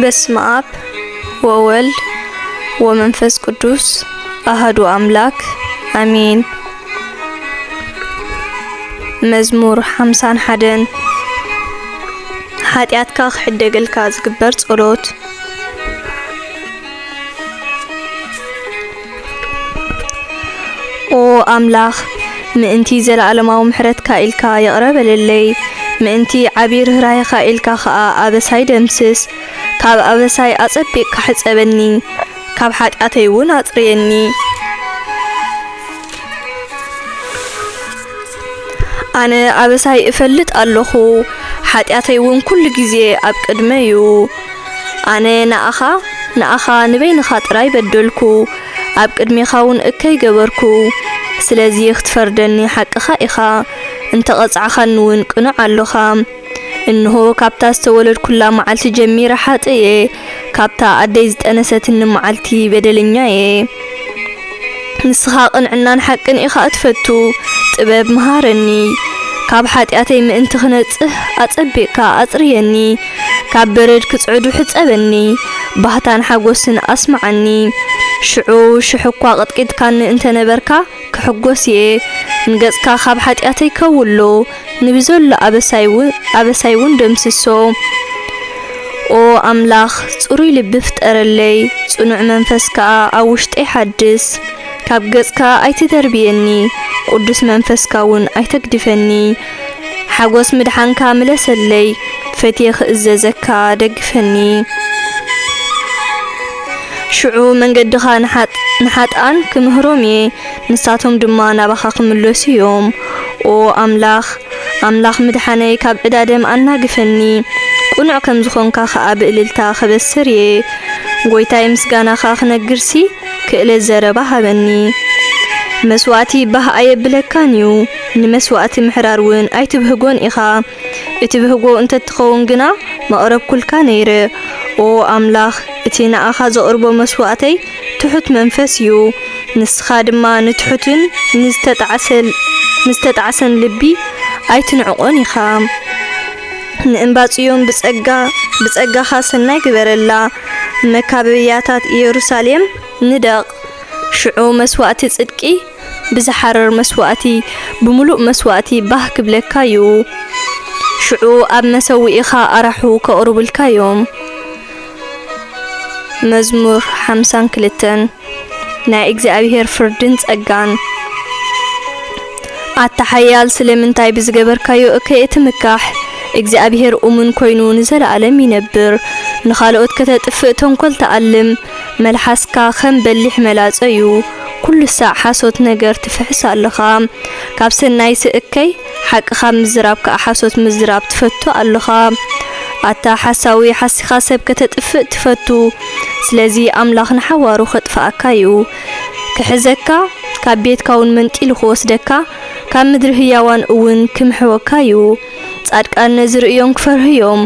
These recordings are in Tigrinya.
በስመ አብ ወወልድ ወመንፈስ ቅዱስ አሐዱ አምላክ አሜን። መዝሙር 51 ኃጢአትካ ክሕደገልካ ዝግበር ጸሎት። ኦ አምላኽ ምእንቲ ዘለዓለማዊ ምሕረትካ ኢልካ ይቕረበለለይ ምእንቲ ዓቢይ ርህራሄኻ ኢልካ ኸኣ ኣበሳይ ደምስስ ካብ ኣበሳይ ኣጸቢቕካ ሕጸበኒ ካብ ኃጢአተይ እውን ኣጽርየኒ። ኣነ ኣበሳይ እፈልጥ ኣለኹ ኃጢአተይ እውን ኩሉ ግዜ ኣብ ቅድመዩ። ኣነ ንኣኻ ንበይንኻ ጥራይ በደልኩ ኣብ ቅድሜኻ እውን እከይ ገበርኩ። ስለዚ ክትፈርደኒ ሓቅኻ ኢኻ እንተቐጽዓኻኒ እውን ቅኑዕ ኣለኻ። እንሆ ካብታ ዝተወለድኩላ መዓልቲ ጀሚረ ሓጥየ ካብታ ኣደይ ዝጠነሰትኒ መዓልቲ በደለኛ እየ። ንስኻ ቅንዕናን ሓቅን ኢኻ እትፈቱ ጥበብ መሃረኒ። ካብ ኃጢአተይ ምእንቲ ክነጽህ ኣጸቢቕካ ኣጽርየኒ ካብ በረድ ክጽዕዱ ሕጸበኒ ባህታን ሓጎስን ኣስማዓኒ። ሽዑ ሽሕኳ ቅጥቂጥካኒ እንተነበርካ ክሕጎስ እየ ንገጽካ ካብ ኃጢአተይ ከውሎ ንብዘሎ ኣበሳይ እውን ደምስሶ። ኦ ኣምላኽ ጽሩይ ልቢ ፍጠረለይ ጽኑዕ መንፈስካ ኣብ ውሽጠይ ሓድስ። ካብ ገጽካ ኣይትደርብየኒ ቅዱስ መንፈስካ እውን ኣይተግድፈኒ። ሓጎስ ምድሓንካ ምለሰለይ ፈትየ ክእዘዘካ ደግፈኒ። ሽዑ መንገድኻ ንሓጣን ክምህሮም እየ ንሳቶም ድማ ናባኻ ክምለሱ እዮም። ኦ ኣምላኽ ምድሓነይ ካብ ዕዳደም ኣናግፈኒ ቁኑዕ ከም ዝኾንካ ኸኣ ብእልልታ ኸበስር እየ። ጐይታይ ምስጋናኻ ክነግርሲ ክእለት ዘረባ ሃበኒ። መስዋዕቲ ባህ ኣየብለካን እዩ ንመስዋዕቲ ምሕራር እውን ኣይትብህጎን ኢኻ። እቲ ብህጎ እንተትኸውን ግና መቕረብ ኩልካ ነይረ። ኦ ኣምላኽ እቲ ንኣኻ ዘቕርቦ መስዋዕተይ ትሑት መንፈስ እዩ። ንስኻ ድማ ንትሑትን ንዝተጣዓሰን ልቢ ኣይትንዕቆን ኢኻ። ንእምባጽዮም ብጸጋኻ ሰናይ ግበረላ መካበብያታት ኢየሩሳሌም ንደቕ። ሽዑ መስዋዕቲ ጽድቂ ብዝሓረር መስዋዕቲ ብምሉእ መስዋዕቲ ባህ ክብለካ እዩ። ሽዑ ኣብ መሰዊኢኻ ኣራሑ ከቕርቡልካ እዮም። መዝሙር 52 ናይ እግዚኣብሔር ፍርድን ጸጋን። ኣታሓያል ስለምንታይ ብዝገበርካዮ እከይ እትምካሕ እግዚኣብሔር እሙን ኮይኑ ንዘለዓለም ይነብር። ንኻልኦት ከተጥፍእ ተንኰል ተኣልም መልሓስካ ኸም በሊሕ መላጸ እዩ። ኩሉ ሳዕ ሓሶት ነገር ትፍሕስ ኣለኻ። ካብ ሰናይ ስእከይ ሓቅኻ ምዝራብ ከዓ ሓሶት ምዝራብ ትፈቱ ኣለኻ። ኣታ ሓሳዊ ሓሲኻ ሰብ ከተጥፍእ ትፈቱ። ስለዚ ኣምላኽ ንሓዋሩ ኸጥፍኣካ እዩ። ክሕዘካ ካብ ቤትካ እውን መንጢሉ ክወስደካ ካብ ምድሪ ህያዋን እውን ክምሕወካ እዩ። ጻድቃን ነዝርእዮም ክፈርህዮም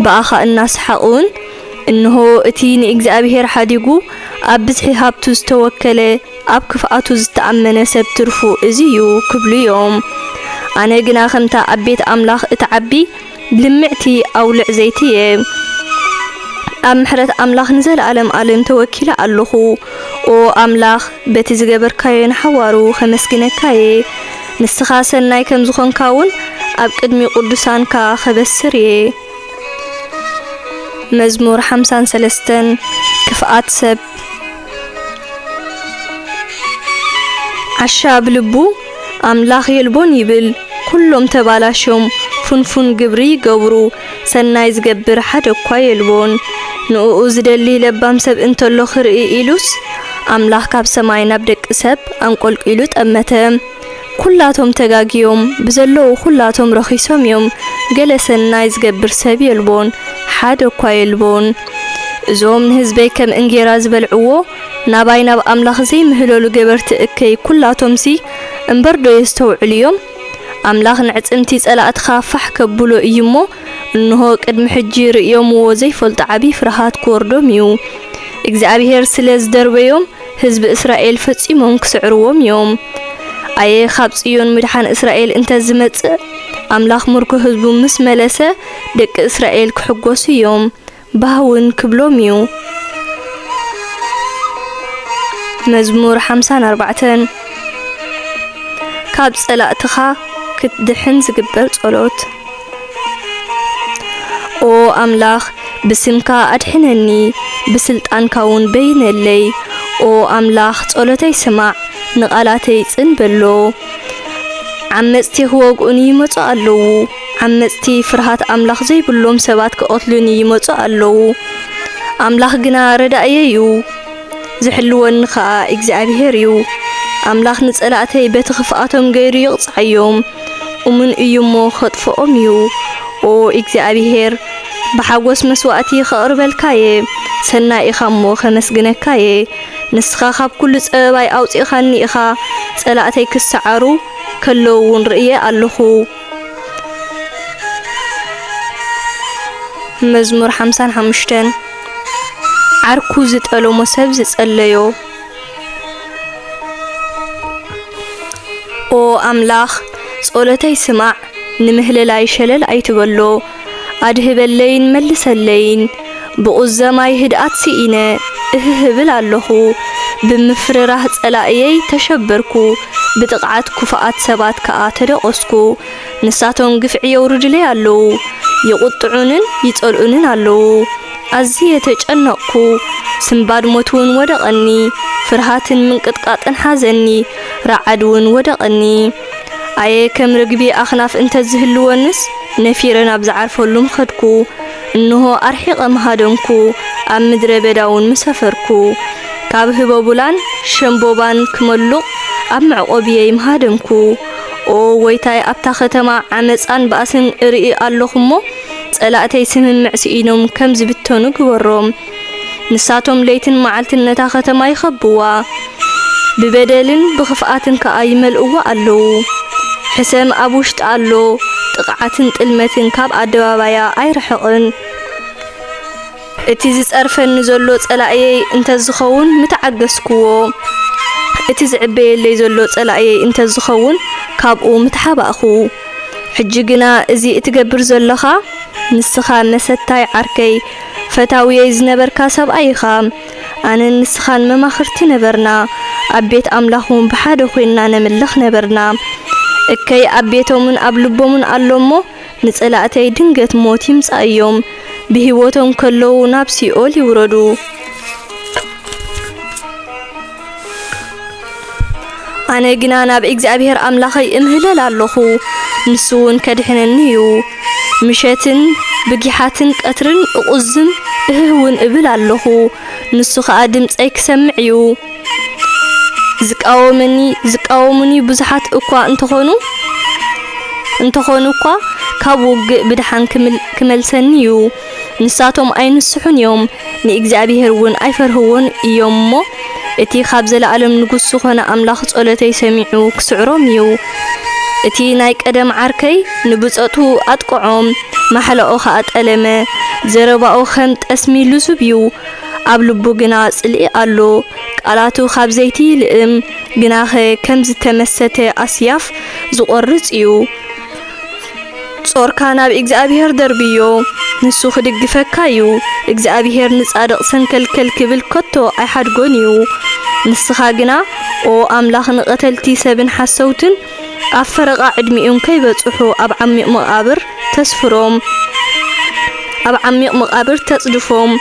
ብኣኻ እናስሓቑን እንሆ እቲ ንእግዚኣብሔር ሓዲጉ ኣብ ብዝሒ ሃብቱ ዝተወከለ ኣብ ክፍኣቱ ዝተኣመነ ሰብ ትርፉ እዚ እዩ ክብሉ እዮም። ኣነ ግና ከምታ ኣብ ቤት ኣምላኽ እትዓቢ ብልምዕቲ ኣውልዕ ዘይቲ እየ። ኣብ ምሕረት ኣምላኽ ንዘለዓለም ዓለም ተወኪለ ኣለኹ። ኦ ኣምላኽ በቲ ዝገበርካዮ ንሓዋሩ ኸመስግነካ እየ። ንስኻ ሰናይ ከም ዝኾንካ እውን ኣብ ቅድሚ ቅዱሳንካ ኸበስር እየ። መዝሙር 53 ክፍኣት ሰብ። ዓሻ ብልቡ ኣምላኽ የልቦን ይብል ኩሎም ተባላሾም ፉንፉን ግብሪ ይገብሩ ሰናይ ዝገብር ሓደ እኳ የልቦን። ንኡ ዝደሊ ለባም ሰብ እንተሎ ክርኢ ኢሉስ ኣምላኽ ካብ ሰማይ ናብ ደቂ ሰብ አንቆልቂሉ ጠመተ። ኩላቶም ተጋጊዮም ብዘለዉ ኩላቶም ረኺሶም እዮም ገለ ሰናይ ዝገብር ሰብ የልቦን ሓደ እኳ የልቦን። እዞም ንህዝበይ ከም እንጌራ ዝበልዕዎ ናባይ ናብ ኣምላኽ ዘይምህለሉ ገበርቲ እከይ ኩላቶምሲ እምበርዶ የስተውዕሉ እዮም። ኣምላኽ ንዕጽምቲ ጸላእትኻ ፋሕ ከብሎ እዩ እሞ እንሆ ቅድሚ ሕጂ ርእዮምዎ ዘይፈልጡ ዓብይ ፍርሃት ክወርዶም እዩ። እግዚኣብሔር ስለ ዝደርበዮም ህዝቢ እስራኤል ፈጺሞም ክስዕርዎም እዮም። ኣየ ካብ ጽዮን ምድሓን እስራኤል እንተዝመጽእ ኣምላኽ ምርኮ ህዝቡ ምስ መለሰ ደቂ እስራኤል ክሕጎሱ እዮም። ባህውን ክብሎምዩ መዝሙር 54 ካብ ጸላእትኻ ክትድሕን ዝግበር ጸሎት ኦ አምላኽ ብስምካ አድሕነኒ ብስልጣንካውን በይነለይ ኦ አምላኽ ጸሎተይ ስማዕ ንቃላተይ ጽንበሎ ዓመጽቲ ክወግኡኒ ይመጹ ኣለዉ ዓመጽቲ ፍርሃት አምላኽ ዘይብሎም ሰባት ክቆትሉኒ ይመጹ ኣለዉ አምላኽ ግና ረዳእየዩ ዝሕልወኒ ኸኣ እግዚአብሔር እዩ አምላኽ ንጸላእተይ በቲ ክፍኣቶም ገይሩ ይቕጽዓዮም እሙን እዩሞ ኸጥፍኦም እዩ ኦ እግዚአብሔር بحوس مسواتي خربلكاي سنا إخامو خمسجنكاي نسخة خاب كل سباي أو تخاني إخا سلاتي كسعرو كلون رئي اللخو مزمور 55 عركوزت ألو مسبزت أليو أو أملاخ صولتي سمع نمهل لاي شلل أي تبلو أدهب اللين ملس اللين بقزماي هدأت سئينة اههبل اللهو بمفرره تسألائي تشبركو بتقعات كفاءات سبات كآترقسكو نساتون قفعي ورجلي اللو يقطعونن يتقلونن اللو أزيه تجأنقكو سنباد موتون ودقني فرهاتن من قطقات انحازني رعدون ودقني أي كم رقبي أخناف انت زهلوانس نفيرنا بزعرفولم خدكو إنه أرحق مهادنكو أم مدر بداون مسافركو كابه بابولان شنبوبان كملو أم عقوبية مهادنكو أو ويتاي أبتا ختما عمسان بأسن إرئي اللخمو سألاتي سمن معسئينهم كم زبتونو كوروم نساتهم ليتن معالتن نتا ختما يخبوا ببدلن بخفقاتن كأي ملقوا ألو حسام أبوشت ألو تقعتن تلمتن كاب أدوابايا أي رحقن اتيزيز أرفن نزولو تسألائي انت الزخون متعقسكو اتيز عبي اللي زولو تسألائي انت الزخون كابقو متحابأخو حجيقنا ازي اتقبر زولخا نسخا مستاي عركي فتاوي يزنبر كاسب أيخا أنا نسخان مماخرتي نبرنا أبيت أملاخون بحادو خوينا نملخ نبرنا እከይ አቤቶምን አብልቦምን አሎሞ ንጸላእተይ ድንገት ሞት ይምጻዮም በህይወቶም ከለው ናብ ሲኦል ይውረዱ አነ ግና ናብ እግዚአብሔር አምላኸይ እምህለል ኣለኹ ንሱውን ከድሕነኒዩ ምሸትን ብጊሓትን ቀትርን እቁዝም እህውን እብል ኣለኹ ንሱ ኸኣ ድምጸይ ክሰምዕ እዩ ዝቃወሙኒ ብዙሓት እኳ እንተኾኑ እኳ ካብ ውግእ ብድሓን ክመልሰኒዩ ንሳቶም ኣይንስሑን እዮም ንእግዚአብሔር እውን ኣይፈርህዎን እዮምሞ እቲ ካብ ዘለዓለም ንጉስ ዝኾነ ኣምላኽ ጸሎተይ ሰሚዑ ክስዕሮም እዩ እቲ ናይ ቀደም ዓርከይ ንብጸቱ ኣጥቅዖም ማሕለኦ ኸኣ ጠለመ ዘረባኦ ከም ጠስሚ ልዙብ እዩ ኣብ ልቡ ግና ጽልኢ ኣሎ ቃላቱ ካብ ዘይቲ ልእም ግናኸ ከም ዝተመሰተ ኣስያፍ ዝቆርጽ እዩ ጾርካ ናብ እግዚአብሔር ደርብዮ ንሱ ክድግፈካ እዩ እግዚአብሔር ንጻድቕ ሰንከልከል ክብል ከቶ ኣይሓድጎን እዩ ንስኻ ግና ኦ ኣምላኽ ንቐተልቲ ሰብን ሓሰውትን ኣብ ፈረቓ ዕድሚኦም ከይበጽሑ ኣብ ዓሚቕ መቓብር ተስፍሮም ኣብ ዓሚቕ መቓብር ተጽድፎም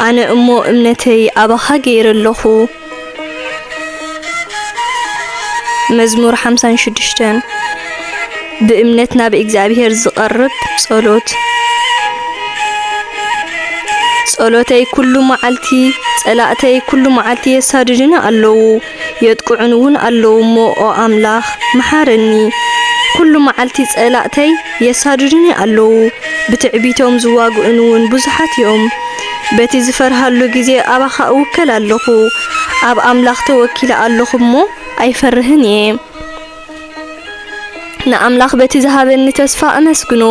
ኣነ እሞ እምነተይ ኣባኻ ገይረለኹ መዝሙር 56 بإمنتنا ናብ እግዚአብሔር ዝቐርብ ጸሎት ጸሎተይ ኩሉ መዓልቲ ጸላእተይ ኩሉ መዓልቲ የሳድድና ኣለዉ የጥቁዑን ኣለውሞ ኦ ኣምላኽ መሓረኒ ኩሉ መዓልቲ ጸላእተይ የሳድድኒ ኣለዉ ብትዕቢቶም ዝዋግኡን ብዙሓት እዮም በቲ ዝፈርሃሉ ግዜ ኣባኻ እውከል ኣለኹ ኣብ ኣምላኽ ተወኪለ ኣለኹሞ ኣይፈርህን እየ ንኣምላኽ በቲ ዝሃበኒ ተስፋ ኣመስግኖ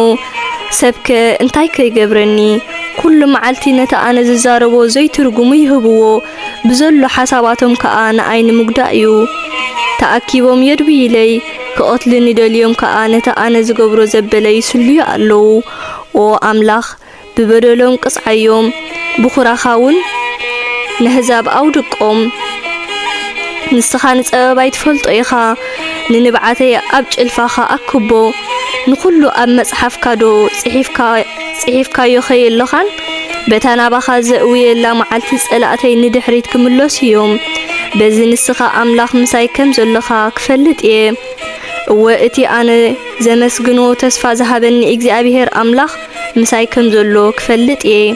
ሰብከ እንታይ ከይገብረኒ ኩሉ መዓልቲ ነታ ኣነ ዝዛረቦ ዘይትርጉሙ ይህብዎ ብዘሎ ሓሳባቶም ከኣ ንኣይኒ ሙግዳእ እዩ ተኣኪቦም የድብይለይ ክቆትልኒ ደልዮም ከኣ ነታ ኣነ ዝገብሮ ዘበለይ ይስልዩ ኣለዉ ኦ ኣምላኽ ببدلهم قصعيهم بخراخاون نهزاب أودقهم نسخان صبايت فلط إيخا ننبعتي أبج الفاخا أكبو نقولو أب مصحف كادو صحيف كايو خيل لخان بتانا بخا زقوي لا معلتي صلاتي ندحريت كملوس يوم بزي نسخا أملاخ مساي كم زلخا كفلت إيه وإتي أنا زمسجنو تسفى ذهبني إجزابيهر أملاخ مساي كم زلو كفلت إيه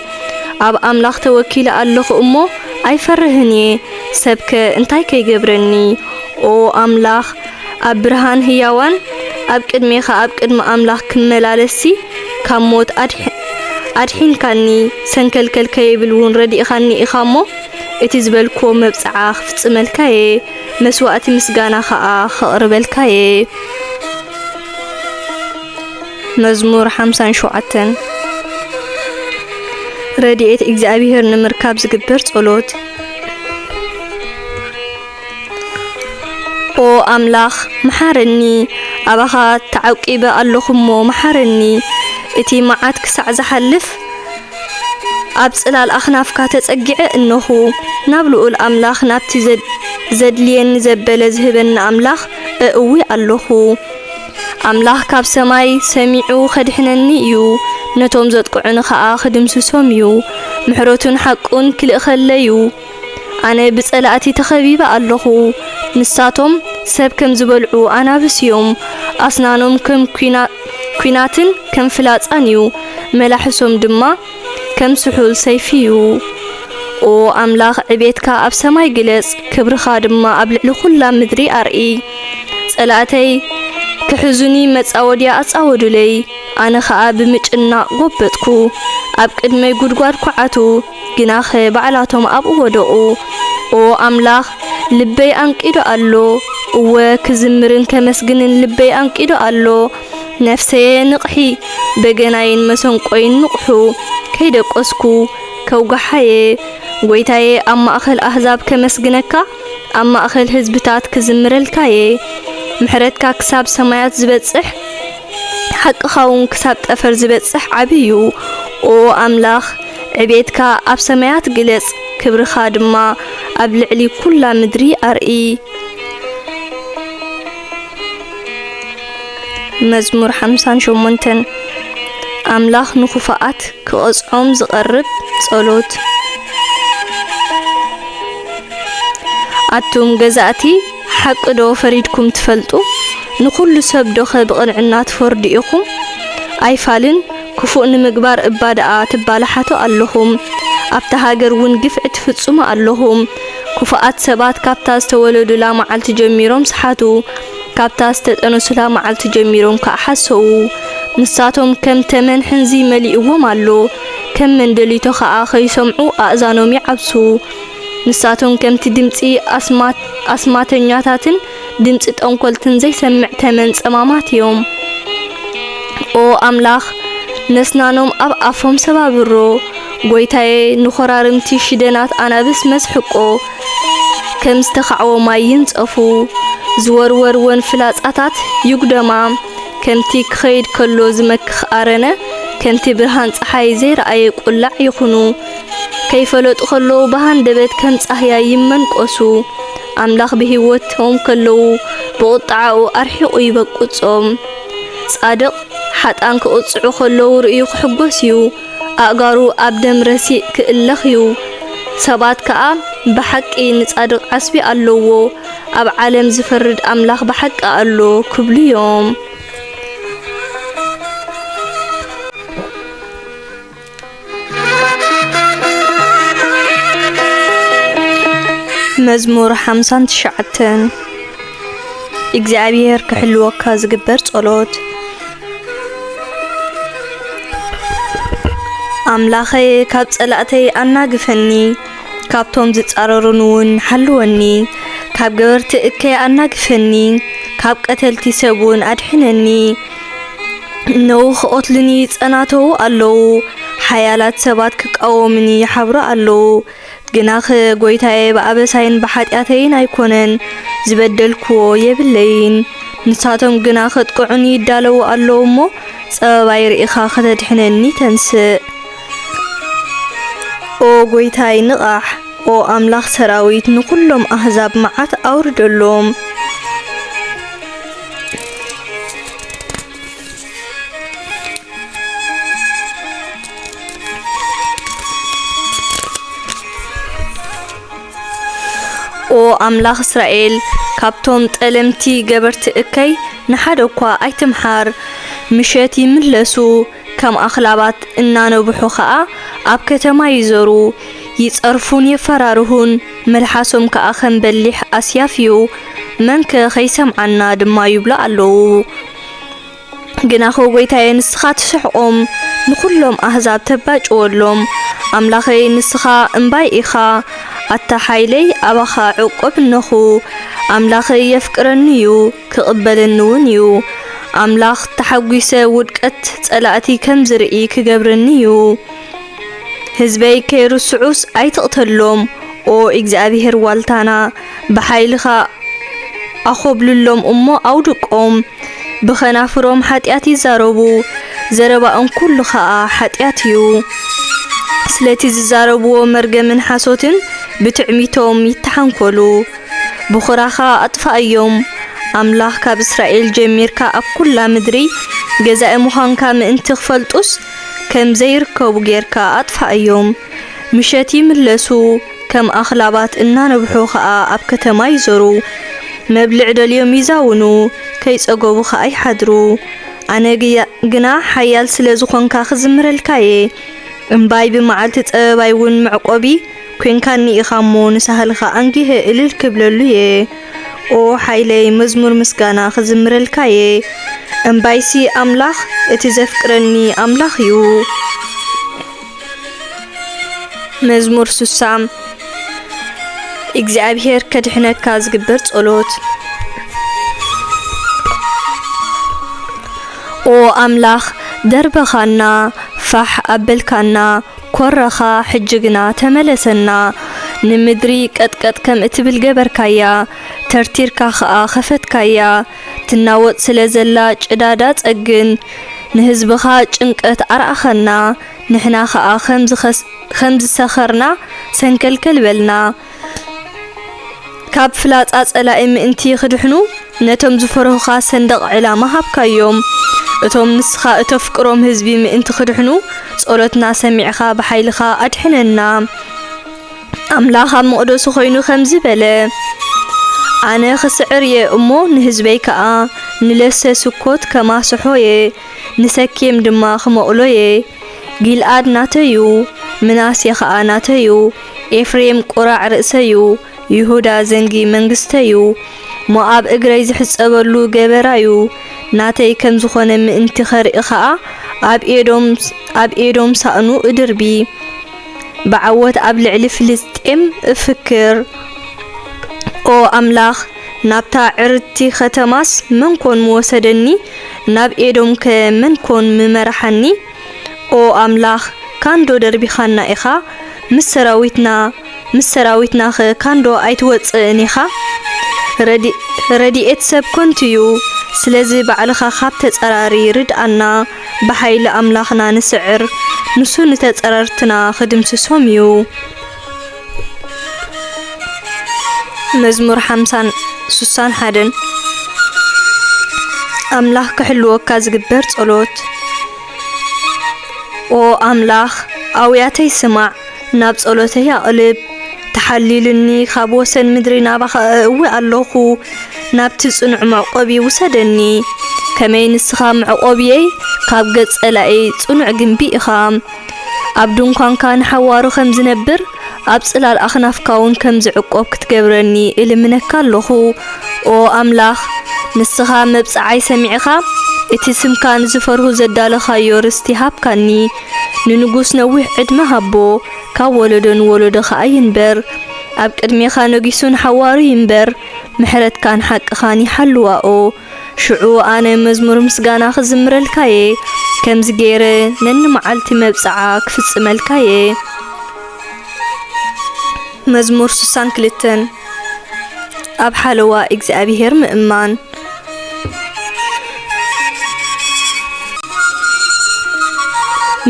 أب أملاخ توكيل الله أمه أي فرهني سبك انتاي كي جبرني أو أملاخ أبرهان هيوان أبكد ميخا أبكد ما أملاخ كملالسي كموت أدحين كاني سنكلكل كيبلون ردي إخاني إخامو إتزبلكو مبصعاخ فتسملكاي مسواتي مسجانا خا خقربلكاي مزمور 57 رديت إجزابيهر نمركاب زقبر صلوت أو أملاخ محارني أبخا تعوقيب اللخمو محارني إتي معات كسع زحلف أبصلال أخناف كاتتسقع إنه نابلو الأملاخ نابتي زدلين زبل زهبن أملاخ أقوي اللخو أملاخ كاب سماي سميعو خدحنني يو نتوم زدقعن خا خدمسسوم يو محروتون حقون كل خليو أنا بصلاتي تخبيبة اللخو نساتهم سب كم زبلعو أنا بسيوم أسنانهم كم كويناتن كم فلات أنيو ملاحسهم دما كم سحول سيفيو أو أملاخ عبيتك أب سماي جلس كبر خادما أبلع لخلا مدري أرئي صلاتي كحزني متصاوديا أتصاودو لي أنا خا بمجنا قبتكو أب قدمي غدغاد كعاتو جناخ بعلاتهم أب ودقو أو أملاخ لبي أنقيدو ألو وكزمرن كمسجنن لبي أنقيدو ألو نفسي نقحي بجناين مسنقوين نقحو كيد قسكو كوجحي ويتاي أما أخل أحزاب كمسجنكا أما أخل حزبتات كزمرلكاي محرتك كساب سمايات زبتصح حق خاون كساب تفر زبتصح عبيو أو أملاخ عبيتك أب سمايات جلس كبر خادما أبلعلي كل مدري أرئي مزمور 58 أملاخ نخفاءات كأصعم زقرب صلوت أتوم جزاتي حق دو فريدكم تفلتو نخل سب دو بقنعنات فردئكم أي فالن كفؤ نمقبار إبادة تبالحاتو اللهم أبتهاجر ونقف اتفتصم اللهم كفاءات سبات كابتاز تولدو لا معلت جميرهم سحاتو كابتاز تتأنسو لا معلت جميرهم كأحسو نساتهم كم تمن حنزي مليئوهم اللو كم من دليتو خاخي سمعو أأذانهم يعبسو نساتهم كم تدمتي أسماتنياتاتن دمتت أنقلتن زي سمع تمن سمامات يوم أو أملاخ نسنانهم أب أفهم سبابرو قويتاي نخرارمتي شدنات أنا بس مسحقو كم استخعو ما ينصفو زورور ونفلاس أتات يقدما كمتي خيد كلو زمك خارنا كمتي برهان صحاي زير أي قلع يخنو كيف لو تخلو بهان دبت كم صحيا يمن قصو أملاخ بهوتهم كلو بقطعو أرحقو يبقصهم صادق حتى أنك أصعو خلو رئيو حقوسيو أقارو أبدم رسي كإلخيو سبات كأ بحق نصادق عسبي اللو أب عالم زفرد أملاخ بحق اللو كل يوم مزمور 59 إجزابيهر كحلوكا زقبر صلوت أملاخي كاب صلاتي أناقفني كاب توم زتصاررنون حلوني كاب جبرت إكي أناقفني كاب قتلتي سبون أدحنني نوخ أطلني صناتو ألو حيالات سبات كقومني يحبر ألو جناخ قويتاي بأبساين بحاتياتين أيكونن زبدلكو يبلين نساتهم جناخ تقعني دالو ألو مو صباير إخا خدتحنني تنسى او غويتاي نقاح او املاخ سراويت نكلهم احزاب معات اوردلهم او املاخ اسرائيل كابتوم تلمتي جبرت اكي نحدوكوا ايتمحار مشيتي ملسو كم اخلابات انانو بحوخاء اب كتما يزورو يصرفون يفرارهون ملحاسهم كاخن بليح اسيافيو منك خيسم عنا دما يبلا اللو جناخو غويتاي نسخا تشحقهم نخلهم احزاب تباج ولهم املاخي نسخا انباي اخا اتا حيلي ابخا عقب نخو املاخي يفكرنيو كقبلنونيو املاخ تحويسه ودقت صلاتي كم زرئي كغبرنيو حزبي كيرسعوس ايتقتلهم او اغزابيهر والتانا بحيلخا اخوبللهم امو اودقوم بخنافروم حطياتي زاربو زربا كل خا حطياتيو سلاتي زاربو مرجمن حاسوتن بتعميتهم يتحنكلو بخراخا اطفايوم املاح كاب اسرائيل جميركا اب كل مدري جزاء مخانكا من تخفلطوس كم زيركو غيركا اطفايوم مشاتي ملسو كم اخلابات اننا نبحوخا اب كتما يزورو مبلع دليوم يزاونو كيصغوبو خا اي حدرو انا غنا حيال سلازخونكا خزمرلكاي امباي بمعالت صبايون معقوبي كين كاني اخامو نسهلخا انغيه الل كبللويه او حيلي مزمور مسغانا خزمرلكاي امبايسي املاخ اتزفقرني املاخ يو مزمور سسام እግዚአብሔር ከድሕነትካ ዝግበር ጸሎት ኦ አምላኽ ደርበኻና ፋሕ አበልካና ኮረኻ ሕጅግና ተመለሰና ንምድሪ ቀጥቀጥ ከም እትብል ገበርካያ ተርቲርካ ኸኣ ኸፈትካያ ትናወጥ ስለዘላ ጭዳዳ ጸግን ንህዝብኻ ጭንቀት አርአኸና ንሕና ኸኣ ከምዝ ሰኸርና ሰንከልከል በልና ካብ ፍላጻ ጸላኢ ምእንቲ ክድሕኑ ነቶም ዝፈርሁኻ ሰንደቕ ዕላማ ሃብካዮም እቶም ንስኻ እተፍቅሮም ህዝቢ ምእንቲ ክድሕኑ ጸሎትና ሰሚዕኻ ብሓይልኻ ኣድሕነና ኣምላኽ ኣብ መቕደሱ ኮይኑ ከምዚ በለ ኣነ ክስዕርየ እሞ ንህዝበይ ከዓ ንለሰ ስኮት ከማስሖየ ንሰኬም ድማ ክመቕሎየ ጊልኣድ ናተዩ ምናስየ ከዓ ናተዩ ኤፍሬም ቁራዕ ርእሰዩ ይሁዳ ዘንጊ መንግስተዩ ሞአብ እግረይ ዝሕጸበሉ ገበራዩ ናተይ ከም ዝኾነ ምእንቲ ኸርኢ ከዓ ኣብ ኤዶም ሳእኑ እድርቢ بعوت أبلع لفلسطين أفكر أو أملاخ نبتع عرتي ختماس من كون موسدني ناب إيدوم كمن كون ممرحني أو أملاخ كان دو دربي خانا إخا مسراويتنا كان دو أيتوت إنيخا ردي إتسب كنتيو سلازي بعلخا خابتت أراري رد أنا بحيل أملاخنا نسعر نسو نتتقررتنا خدم سسوميو مزمور 51 أملاخ كحلوكا زغبر ጸሎት او أملاخ أوياتي سمع ناب ጸሎتي أقلب تحليلني ካብ ወሰን ምድሪ ናባኸ እወ ኣለኹ ናብቲ ጽኑዕ መዕቆቢ ውሰደኒ ከመይ ንስኻ መዕቆቢየይ ካብ ገጽ ጸላኢ ጽኑዕ ግንቢ ኢኻ ኣብ ድንኳንካ ንሓዋሩ ከም ዝነብር ኣብ ጽላል ኣኽናፍካ እውን ከም ዝዕቆብ ክትገብረኒ እልምነካ ኣለኹ ኦ ኣምላኽ ንስኻ መብጽዓይ ሰሚዕኻ እቲ ስምካ ንዝፈርሁ ዘዳለኻዮ ርስቲ ሃብካኒ ንንጉስ ነዊሕ ዕድመ ሃቦ ካብ ወለዶን ወለዶ ኸኣ ይንበር ኣብ ቅድሜኻ ነጊሱን ሓዋሩ ይንበር ምሕረትካን ሓቅኻን ይሓልዋኦ ሽዑ ኣነ መዝሙር ምስጋና ክዝምረልካየ ከምዚ ገይረ ነንመዓልቲ መብጽዓ ክፍጽመልካየ መዝሙር 62 ኣብ ሓለዋ እግዚአብሔር ምእማን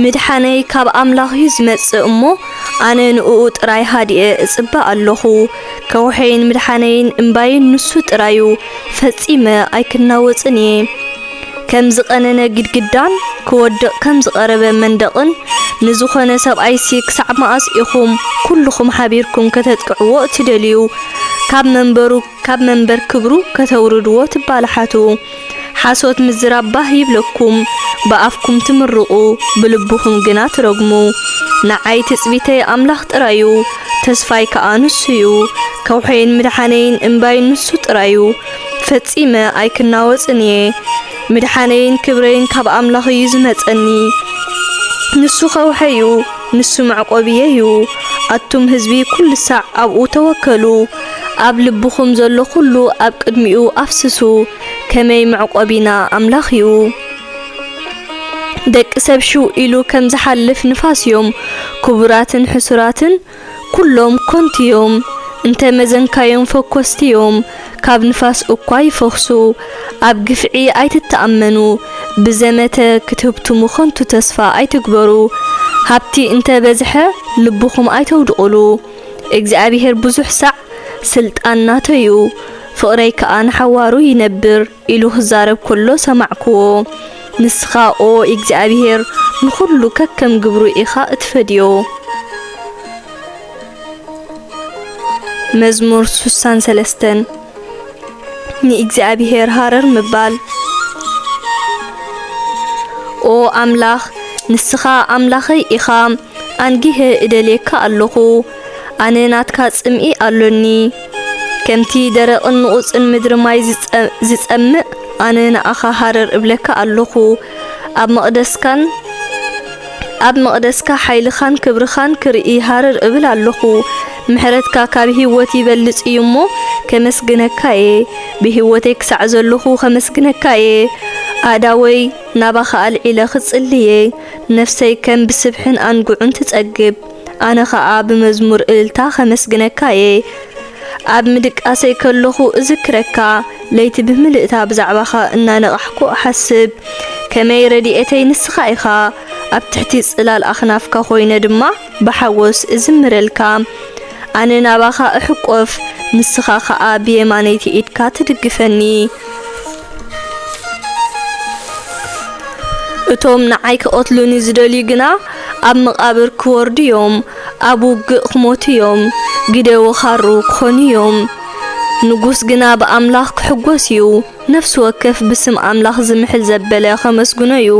ምድሓነይ ካብ ኣምላኽ እዩ ዝመጽእ እሞ أنا نقول تراي هادي أصبع اللهو كوحين مدحانين إمباين نسو ترايو فتيمة أيكنا وطني كم زقننا جدان كود كم زقرب من دقن نزخنا سب أيسيك سعب ما أسئخم كلكم حبيركم كتتقعوا تدليو كاب منبر كبرو كتوردوا تبالحاتو حاسوت مزرابه يبلكم بأفكم تمرقوا بلبكم جنات رقمو نعاي تثبيتي أملاخ ترايو تسفاي كأنسيو كوحين مدحانين إمباين نسو ترايو فتيمة أيكنا وطني مدحانين كبرين كاب أملاخ يزمتني نسو خوحيو نسو معقوبيهيو أتم هزبي كل ساعة أبقوا توكلوا أب لبخم زلو كلو أب قدميو أفسسو كمي معقوبينا أملاخيو دك سبشو إلو كم زحلف نفاسيوم كبرات حسرات كلهم كنتيوم انت مزنكايوم فوكوستيوم كاب نفاس أقواي فخسو أب قفعي أي تتأمنو بزمته كتبتو مخنتو تسفا أي تكبرو هابتي انت بزحة لبخم أي تودقلو إجزابيهر بزح سع سلطاناتيو فقريك أن حوارو ينبر إلو هزارب كله سمعكو نسخاء إجزابيهر نخلو ككم قبرو إخاء اتفديو مزمور سوسان سلستن ني إجزابيهر هارر مبال او أملاخ نسخا أملاخي إخام أنجيه إدليك اللخو أنا ناتكا سمئي ألوني كمتي درق النقص المدر ماي زيتأمئ أنا نأخا هارر إبلك اللخو أب مقدسكا حيلخان كبرخان كرئي هارر إبل اللخو محرتكا كابهيوتي بلس إيمو كمسجنكاي بهيوتك سعزلخو خمسجنكاي أداوي نبخ العلا خصليه نفسي كم بسبحن أنقعن تتأجب أنا خا بمزمور إلتا خمسجنكاي أب مدك أسي كلخو أذكركا ليت بملئتا بزعبخا إن نقحكو أحسب كما يردي أتي نسخايخا أب تحتي سئلال أخنافكا خوينا دما بحوس إزمرلكا أنا نبخا أحقوف نسخا خا بيمانيتي إيدكا تدقفني እቶም ንዓይ ክቆትሉኒ ዝደልዩ ግና ኣብ መቃብር ክወርዱ እዮም ኣብ ውግእ ክሞቱ እዮም ግደ ወኻሩ ክኾኑ እዮም ንጉስ ግና ብኣምላኽ ክሕጎስ እዩ ነፍሲ ወከፍ ብስም ኣምላኽ ዝምሕል ዘበለ ከመስግኖ እዩ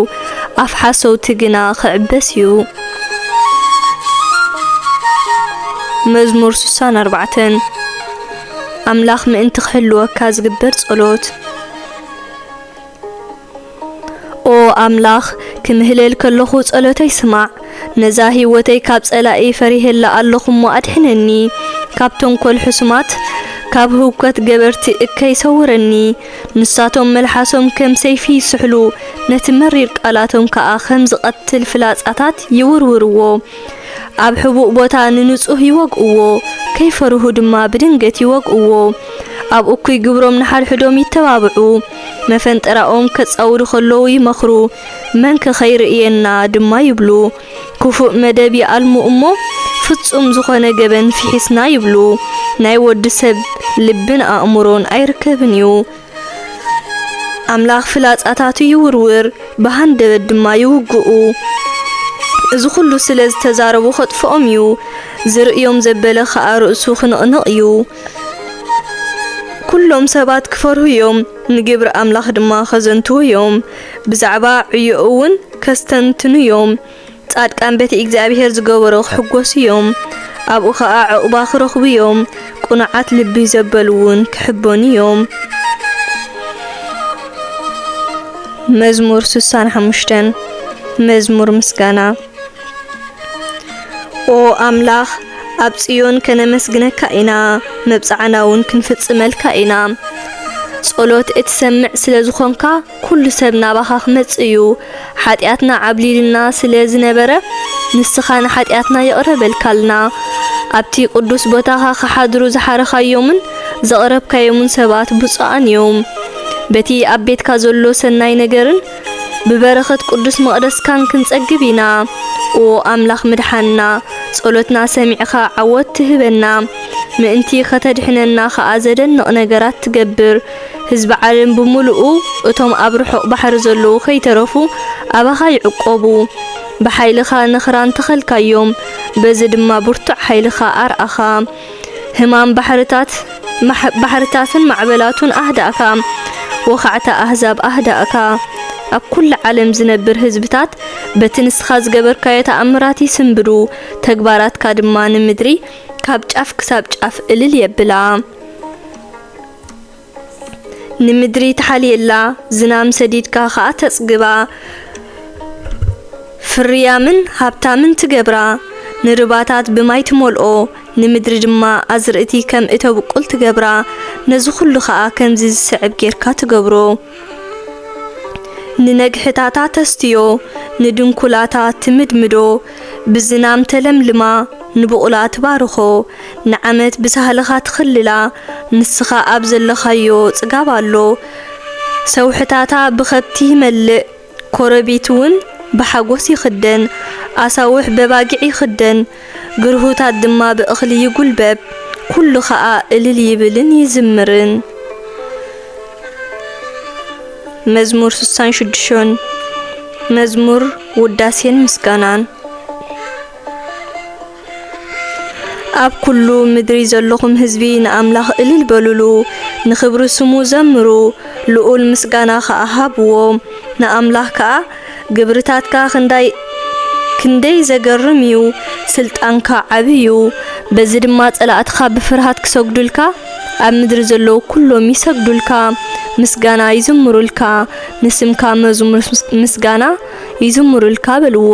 ኣፍ ሓሰውቲ ግና ክዕበስ እዩ መዝሙር 64 ኣምላኽ ምእንቲ ክሕልወካ ዝግበር ጸሎት او أملاخ كمهلل كلخو صلوتي سمع نزاهي وتي كاب صلائي فريهلا اللخم وادحنني كابتون كل حسمات كاب هوكت جبرتي اكي صورني نساتهم ملحاسهم كم سيفي سحلو نتمرر قالاتهم كا خمس قتل فلاصاتات يورورو اب حبوق بوتا ننصح يوقو كيفره دما بدنجت يوقو اب اكي جبروم نحال حدوم يتبابعو مفنطراኦም ከጻውሩ خلو يمخرو من كخير إينا دما يبلو كفؤ مدبي ألمو أمو ፍጹም ዝኾነ ገበን ፊሕስና ይብሉ ናይ ወዲ ሰብ ልብን ኣእምሮን ኣይርከብን እዩ ኣምላኽ ፍላጻታቱ ይውርውር በሃንደበት ድማ ይውግኡ እዚ ኩሉ ስለ ዝተዛረቡ ኸጥፍኦም እዩ ዝርእዮም ዘበለ ኸኣ ርእሱ ክንቕንቕ እዩ ኩሎም ሰባት ክፈርሁ እዮም ንግብሪ ኣምላኽ ድማ ኸዘንትዉ እዮም ብዛዕባ ዕዮ እውን ከስተንትኑ እዮም ጻድቃን ቤተ እግዚአብሔር ዝገበሮ ክሕጎሱ እዮም ኣብኡ ኸኣ ዕቑባ ክረኽቡ እዮም ቁኑዓት ልቢ ዘበልውን ክሕበኑ እዮም መዝሙር 65 መዝሙር ምስጋና ኦ ኣምላኽ ኣብ ጽዮን ከነመስግነካ ኢና መብጻዕናውን ክንፍጽመልካ ኢና ጸሎት እትሰምዕ ስለ ዝኾንካ ኩሉ ሰብ ናባኻ ክመጽእ እዩ ሓጢኣትና ዓብሊልና ስለ ዝነበረ ንስኻ ንሓጢኣትና ይቕረበልካልና ኣብቲ ቅዱስ ቦታኻ ክሓድሩ ዝሓረኻዮምን ዘቕረብካዮምን ሰባት ብፁዓን እዮም በቲ ኣብ ቤትካ ዘሎ ሰናይ ነገርን ብበረኸት ቅዱስ መቕደስካን ክንጸግብ ኢና ኦ ኣምላኽ ምድሓንና ጸሎትና ሰሚዕኻ ዓወት ትህበና ምእንቲ ከተድሕነና ኸኣ ዘደንቕ ነገራት ትገብር ህዝቢ ዓለም ብምሉኡ እቶም ኣብ ርሑቕ ባሕሪ ዘለዉ ከይተረፉ ኣባኻ ይዕቆቡ ብሓይልኻ ንኽራን ተኸልካዮም በዚ ድማ ብርቱዕ ሓይልኻ ኣርኣኻ ህማም ባሕርታትን ማዕበላቱን ኣህዳእካ ወኻዕታ ኣህዛብ ኣህዳእካ ኣብ ኩሉ ዓለም ዝነብር ህዝብታት በቲ ንስኻ ዝገበርካዮ ተኣምራት ይስንብዱ ተግባራትካ ድማ ንምድሪ ካብ ጫፍ ክሳብ ጫፍ እልል የብላ ንምድሪ ተሓልየላ ዝናም ሰዲድካ ኸኣ ተጽግባ ፍርያምን ሃብታምን ትገብራ ንርባታት ብማይ ትሞልኦ ንምድሪ ድማ ኣዝርእቲ ከም እተብቁል ትገብራ ነዚ ኩሉ ኸኣ ከምዚ ዝስዕብ ጌርካ ትገብሮ ንነግሕታታ ተስትዮ ንድንኩላታ ትምድምዶ ብዝናም ተለምልማ ንብቑላ ትባርኾ ንዓመት ብሳህልኻ ትኽልላ ንስኻ ኣብ ዘለኻዮ ጽጋብ ኣሎ ሰውሕታታ ብኸብቲ ይመልእ ኮረቢት እውን ብሓጎስ ይኽደን ኣሳውሕ በባጊዕ ይኽደን ግርሁታት ድማ ብእኽሊ ይጉልበብ ኩሉ ኸኣ እልል ይብልን ይዝምርን መዝሙር 66 መዝሙር ውዳሴን ምስጋናን ኣብ ኩሉ ምድሪ ዘለኹም ህዝቢ ንኣምላኽ እልል በሉሉ ንኽብሪ ስሙ ዘምሩ ልዑል ምስጋና ኸኣ ሃብዎ ንኣምላኽ ከኣ ግብርታትካ ክንደይ ዘገርም እዩ ስልጣንካ ዓብዩ በዚ ድማ ጸላእትኻ ብፍርሃት ክሰግዱልካ ኣብ ምድሪ ዘለዉ ኩሎም ይሰግዱልካ ምስጋና ይዝምሩልካ ንስምካ መዝሙር ምስጋና ይዝምሩልካ በልዎ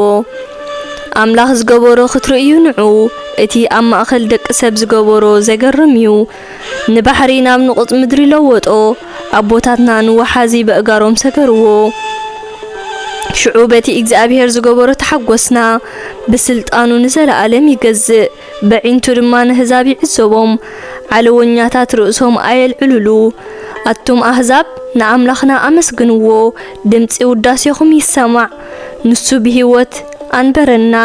ኣምላኽ ዝገበሮ ክትርእዩ ንዑ እቲ ኣብ ማእኸል ደቂ ሰብ ዝገበሮ ዘገርም እዩ ንባሕሪ ናብ ንቑጽ ምድሪ ለወጦ ኣቦታትና ንወሓዚ በእጋሮም ሰገርዎ ሽዑ በቲ እግዚኣብሔር ዝገበሮ ተሓጐስና ብስልጣኑ ንዘለዓለም ይገዝእ በዒንቱ ድማ ንህዛብ ይዕዘቦም ዓለወኛታት ርእሶም ኣየልዕልሉ ኣቱም ኣህዛብ ንኣምላኽና ኣመስግንዎ ድምፂ ውዳሴኹም ይሰማዕ ንሱ ብሂወት ኣንበረና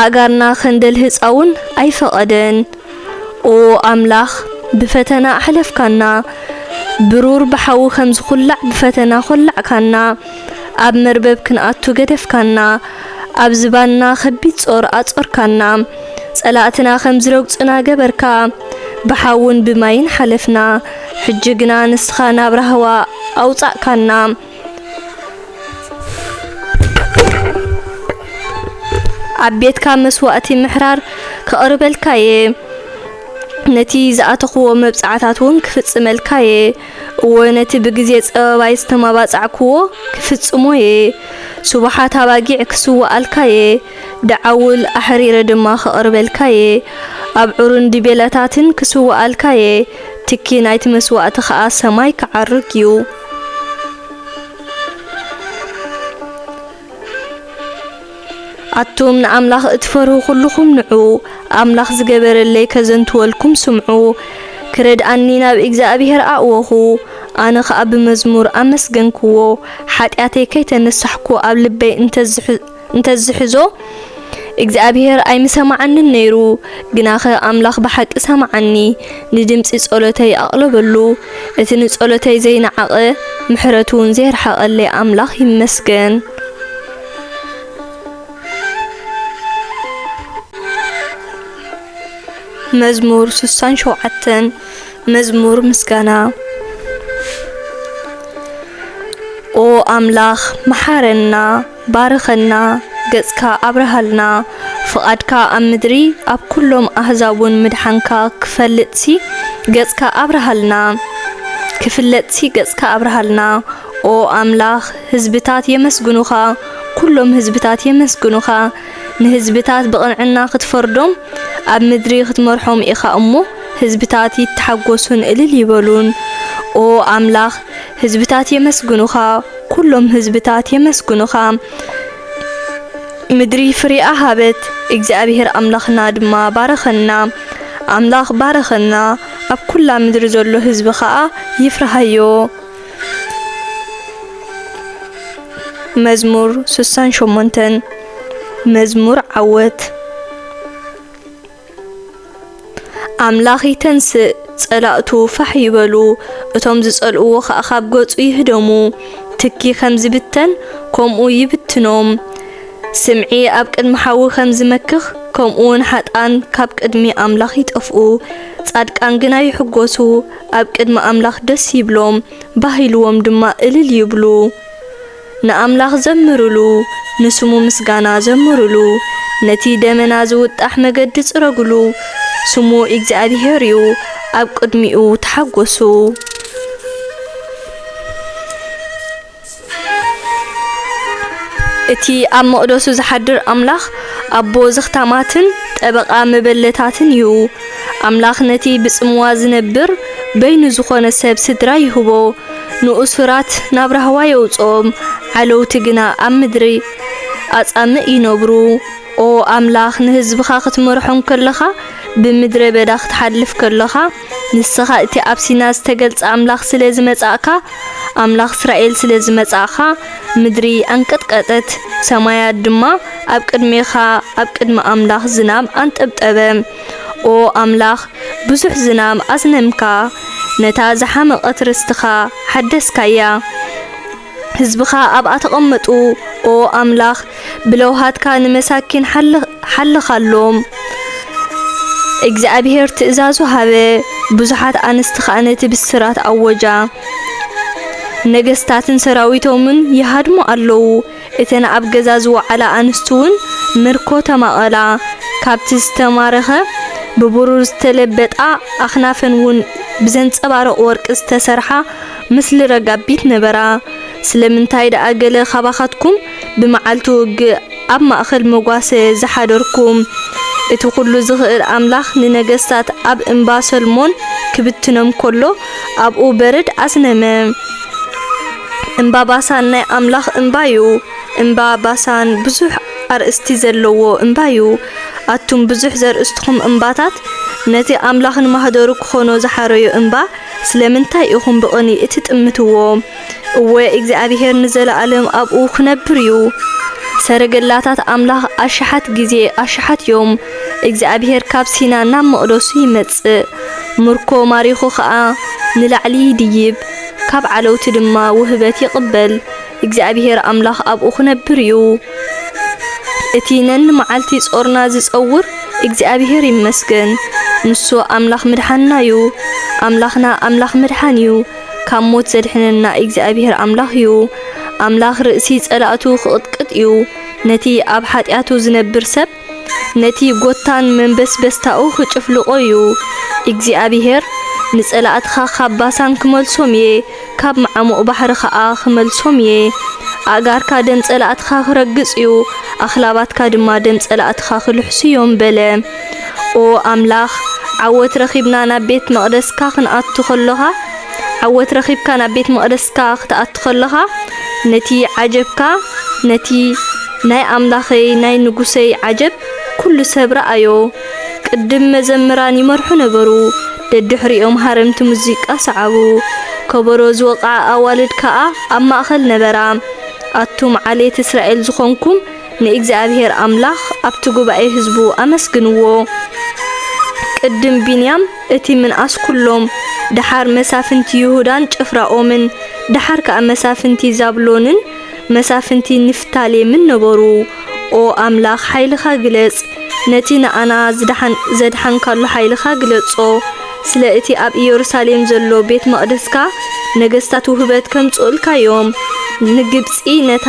ኣጋርና ኸንደል ህፃውን ኣይፈቐደን ኦ ኣምላኽ ብፈተና ኣሕለፍካና ብሩር ብሓዊ ከም ዝኹላዕ ብፈተና ኾላዕካና ኣብ መርበብ ክንኣቱ ገደፍካና ኣብ ዝባና ኸቢድ ጾር ኣጾርካና ጸላእትና ከም ዝረግጹና ገበርካ ብሓውን ብማይን ሓለፍና ሕጂ ግና ንስኻ ናብ ራህዋ ኣውጻእካና ኣብ ቤትካ መስዋእቲ ምሕራር ከቕርበልካየ ነቲ ዝኣተኽዎ መብጻዕታት እውን ክፍጽመልካየ ወነቲ ብግዜ ጸባይ ዝተማባጻዕክዎ ክፍጽሞየ ሱባሓት ኣባጊዕ ክስዋኣልካየ ደዓውል ኣሕሪረ ድማ ከቕርበልካየ ኣብ ዑሩን ድቤላታትን ክስዋኣልካየ ትኪ ናይቲ መስዋእቲ ኸኣ ሰማይ ክዓርግ እዩ ኣቱም ንኣምላኽ እትፈርሁ ኩልኹም ንዑ ኣምላኽ ዝገበረለይ ከዘንትወልኩም ስምዑ ክረድኣኒ ናብ እግዚኣብሔር ኣእወኹ ኣነ ኸኣ ብመዝሙር ኣመስገንክዎ ሓጢኣተይ ከይተነሳሕኩ ኣብ ልበይ እንተዝሕዞ እግዚኣብሔር ኣይምሰማዓንን ነይሩ ግናኸ ኣምላኽ ብሓቂ ሰማዓኒ ንድምፂ ጸሎተይ ኣቕለበሉ እቲ ንጸሎተይ ዘይነዓቐ ምሕረቱ እውን ዘይረሓቐለይ ኣምላኽ ይመስገን መዝሙር 67 መዝሙር ምስጋና ኦ ኣምላኽ መሓረና ባርኸና ገጽካ አብረሃልና ፍቃድካ ኣብ ምድሪ ኣብ ኩሎም ኣህዛቡን ምድሓንካ ክፈልጥሲ ገጽካ አብረሃልና ክፍለጥሲ ገጽካ አብረሃልና ኦ ኣምላኽ ህዝብታት የመስግኑኻ ኩሎም ህዝብታት የመስግኑኻ ንህዝብታት ብቕንዕና ክትፈርዶም ኣብ ምድሪ ክትመርሖም ኢኻ እሞ ህዝብታት ይተሓጎሱን እልል ይበሉን ኦ ኣምላኽ ህዝብታት የመስግኑኻ ኩሎም ህዝብታት የመስግኑኻ ምድሪ ፍሪኣ ሃበት እግዚአብሔር ኣምላኽና ድማ ባረኸና ኣምላኽ ባረኸና ኣብ ኩላ ምድሪ ዘሎ ህዝቢ ኸኣ ይፍራሃዮ መዝሙር 68 መዝሙር ዓወት ኣምላኽ ይተንስእ ጸላእቱ ፋሕ ይበሉ እቶም ዝጸልእዎ ኸኣ ካብ ገጹ ይህደሙ ትኪ ከም ዝብተን ከምኡ ይብትኖም ስምዒ ኣብ ቅድሚ ሓዊ ከም ዝመክኽ ከምኡውን ሓጣን ካብ ቅድሚ ኣምላኽ ይጠፍኡ ጻድቃን ግና ይሕጎሱ ኣብ ቅድሚ ኣምላኽ ደስ ይብሎም ባሂልዎም ድማ እልል ይብሉ ንኣምላኽ ዘምሩሉ ንስሙ ምስጋና ዘምሩሉ ነቲ ደመና ዝውጣሕ መገዲ ጽረግሉ ስሙ እግዚአብሔር እዩ ኣብ ቅድሚኡ ተሓጎሱ እቲ ኣብ መቕደሱ ዝሓድር ኣምላኽ ኣቦ ዝኽታማትን ጠበቓ መበለታትን እዩ ኣምላኽ ነቲ ብጽምዋ ዝነብር በይኑ ዝኾነ ሰብ ስድራ ይህቦ ንኡሱራት ናብ ራህዋ የውጾም ዓለውቲ ግና ኣብ ምድሪ ኣጻምእ ይነብሩ ኦ ኣምላኽ ንህዝብኻ ክትመርሖም ከለኻ ብምድረ በዳ ክትሓልፍ ከለኻ ንስኻ እቲ ኣብ ሲና ዝተገልጸ ኣምላኽ ስለ ዝመጻእካ ኣምላኽ እስራኤል ስለ ዝመጻእኻ ምድሪ አንቀጥቀጠት ሰማያት ድማ ኣብ ቅድሜኻ ኣብ ቅድሚ ኣምላኽ ዝናብ አንጠብጠበ ኦ ኣምላኽ ብዙሕ ዝናብ ኣዝነምካ ነታ ዝሓመቐት ርስትኻ ሓደስካያ ህዝብኻ ኣብኣ ተቐመጡ ኦ ኣምላኽ ብለውሃትካ ንመሳኪን ሓለኻሎም እግዚአብሔር ትእዛዙ ሃበ ብዙሓት ኣንስቲ ኸኣ ነቲ ብስራት ኣወጃ ነገስታትን ሰራዊቶምን ይሃድሙ ኣለዉ እተን ኣብ ገዛ ዝወዓላ ኣንስቲ እውን ምርኮ ተማቐላ ካብቲ ዝተማረኸ ብብሩር ዝተለበጣ ኣኽናፈን እውን ብዘንጸባረቕ ወርቂ ዝተሰርሓ ምስሊ ረጋቢት ነበራ ስለምንታይ ደኣ ገለ ኻባኻትኩም ብመዓልቲ ውግእ ኣብ ማእኸል መጓሰ ዝሓደርኩም እቲ ኩሉ ዝኽእል ኣምላኽ ንነገስታት ኣብ እምባ ሰልሞን ክብትኖም ከሎ ኣብኡ በረድ ኣዝነመ እምባ ባሳን ናይ ኣምላኽ እምባ እዩ እምባ ባሳን ብዙሕ ኣርእስቲ ዘለዎ እምባ እዩ ኣቱም ብዙሕ ዘርእስትኹም እምባታት ነቲ ኣምላኽ ንማህደሩ ክኾኖ ዝሓረዩ እምባ ስለምንታይ ኢኹም ብቕኒ እቲ ጥምትዎ እወ እግዚአብሔር ንዘለዓለም ኣብኡ ክነብር እዩ ሰረገላታት ኣምላኽ ኣሽሓት ጊዜ ኣሽሓት ዮም እግዚአብሔር ካብ ሲና ናብ መቕደሱ ይመጽእ ምርኮ ማሪኹ ኸኣ ንላዕሊ ይድይብ ካብ ዓለውቲ ድማ ውህበት ይቕበል እግዚአብሔር ኣምላኽ ኣብኡ ክነብር እዩ እቲ ነን መዓልቲ ጾርና ዝጸውር እግዚአብሔር ይመስገን ንሱ ኣምላኽ ምድሓንና እዩ ኣምላኽና ኣምላኽ ምድሓን እዩ ካብ ሞት ዘድሕነና እግዚአብሔር ኣምላኽ እዩ ኣምላኽ ርእሲ ጸላእቱ ክቕጥቅጥ እዩ ነቲ ኣብ ሓጢአቱ ዝነብር ሰብ ነቲ ጎታን መንበስበስታኡ ክጭፍልቆ እዩ እግዚአብሔር ንጸላእትኻ ካብ ባሳን ክመልሶም እየ ካብ መዓሙቕ ባሕሪ ኸኣ ክመልሶም እየ ኣጋርካ ደም ጸላእትኻ ክረግጽ እዩ ኣኽላባትካ ድማ ደም ጸላእትኻ ክልሕሱ እዮም በለ ኦ ኣምላኽ ዓወት ረኺብና ናብ ቤት መቕደስካ ክንኣቱ ከለኻ ዓወት ረኺብካ ናብ ቤት መቕደስካ ክትኣቱ ከለኻ ነቲ ዓጀብካ ነቲ ናይ ኣምላኸይ ናይ ንጉሰይ ዓጀብ ኩሉ ሰብ ረኣዮ ቅድም መዘምራን ይመርሑ ነበሩ ደድሕሪኦም ሃረምቲ ሙዚቃ ሰዓቡ ከበሮ ዝወቕዓ ኣዋልድ ከኣ ኣብ ማእኸል ነበራ ኣቱም ዓሌት እስራኤል ዝኾንኩም ንእግዚአብሔር ኣምላኽ ኣብቲ ጉባኤ ህዝቡ ኣመስግንዎ ቅድም ቢንያም እቲ ምንኣስ ኩሎም ደሓር መሳፍንቲ ይሁዳን ጭፍራኦምን ደሓር ከኣ መሳፍንቲ ዛብሎንን መሳፍንቲ ንፍታሌምን ነበሩ ኦ ኣምላኽ ሓይልኻ ግለጽ ነቲ ንኣና ዘድሓንካሉ ሓይልኻ ግለጾ ስለ እቲ ኣብ ኢየሩሳሌም ዘሎ ቤት መቕደስካ ነገስታት ውህበት ከምጽኡልካዮም ንግብፂ ነታ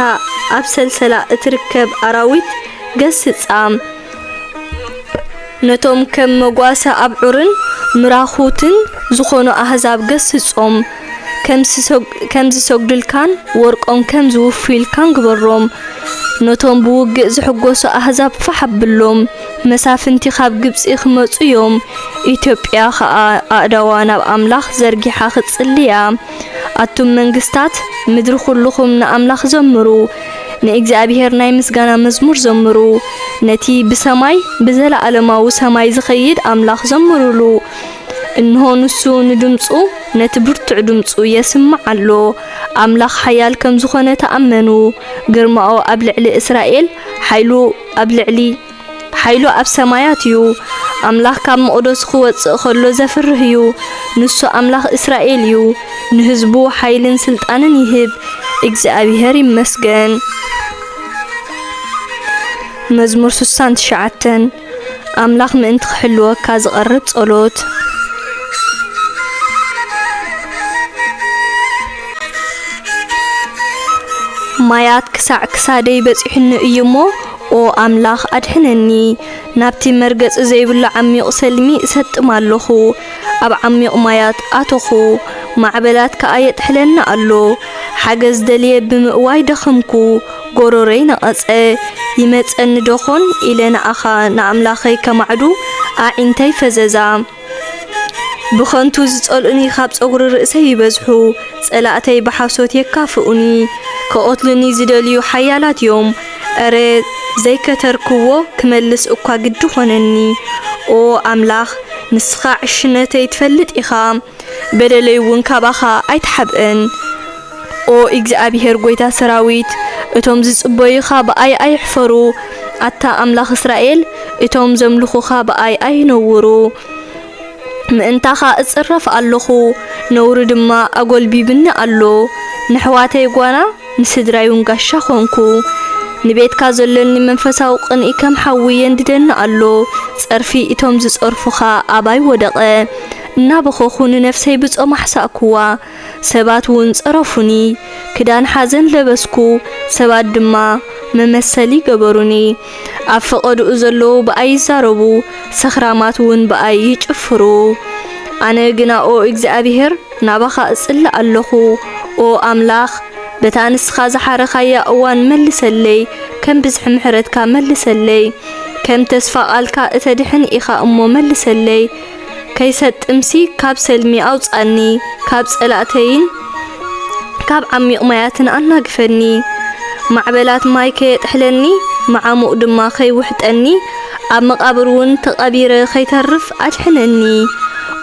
ኣብ ሰልሰላ እትርከብ ኣራዊት ገስጻ ነቶም ከም መጓሰ ኣብዑርን ምራኹትን ዝኾኑ ኣህዛብ ገስጾም ከም ዝሰግዱልካን ወርቆም ከም ዝውፍዩልካን ግበሮም ነቶም ብውግእ ዝሕጎሱ ኣህዛብ ፋሓብሎም መሳፍንቲ ካብ ግብፂ ክመጹ እዮም ኢትዮጵያ ኸኣ ኣእዳዋ ናብ ኣምላኽ ዘርጊሓ ክትጽልያ ኣቱም መንግስታት ምድሪ ኩልኹም ንኣምላኽ ዘምሩ ንእግዚአብሔር ናይ ምስጋና መዝሙር ዘምሩ ነቲ ብሰማይ ብዘለዓለማዊ ሰማይ ዝኸይድ ኣምላኽ ዘምሩሉ እንሆ ንሱ ንድምፁ ነቲ ብርቱዕ ድምፁ የስምዕ ኣሎ ኣምላኽ ሓያል ከም ዝኾነ ተኣመኑ ግርማኦ ኣብ ልዕሊ እስራኤል ሓይሉ ኣብ ሰማያት እዩ أملاخ كم مقدس خوات خلو زفرهيو نسو أملاخ إسرائيليو نهزبو حيلن سلطانن يهب إجزابيهر مسجن مزمور 69 أملاخ من تخلوه كاز قرب صلوت مايات كسع كسادي بصحن ايمو او املاخ ادحنني نابتي مرغص زيبل عميق سلمي اسطمالخو اب عميق مايات اتخو معبلات كايت حلنا الله حجز دليه بمواي دخمكو غوروري نقص يمصن دخون الى اخا ناملاخي كمعدو اعنتي فززا بخنتو زصلني خاب صغر رئسي يبزحو صلاتي بحوسوت يكافئوني كأطلني زدليو حيالات يوم أريد زي كتركوه كملس أكوا قد خونني أو أملاخ نسخة عشنتي يتفلت إخام بدلي ونكابخا أيتحبئن أو إجزابيهر قويتا سراويت اتوم زصبويخا بأي حفرو أتا أملاخ إسرائيل اتوم زملخوخا بأي نورو مأنتاخا اتصرف اللخو نور دما أقول بيبن اللو نحواتي يقوانا نسدرايون قاشا خونكو نبيت كازلني منفساو قنئي كم حويين ددن اللو صرفي اتوم زصرفوخا أباي ودقه نابخوخون نفسي بصو محساكوا سبات ون صرفوني كدان حزن لبسكو سبات دما ممثلي قبروني أفقد أزلو بأي زاربو سخرامات ون بأي يجفرو أنا جنا أو إجزابيهر نابخا أسأل اللخو أو أملاخ بتانس خاز حرخيا أوان ملسلي كم بزح محرتك ملسلي كم تسفى ألكا اتدحن إخا أمو ملسلي كيست أمسي كاب سلمي أوصاني كاب سألاتين كاب عمي أمياتن أنا قفني معبلات مايكي تحلني مع مقدما خي وحدني أم مقابرون تقابير خي ترف أتحنني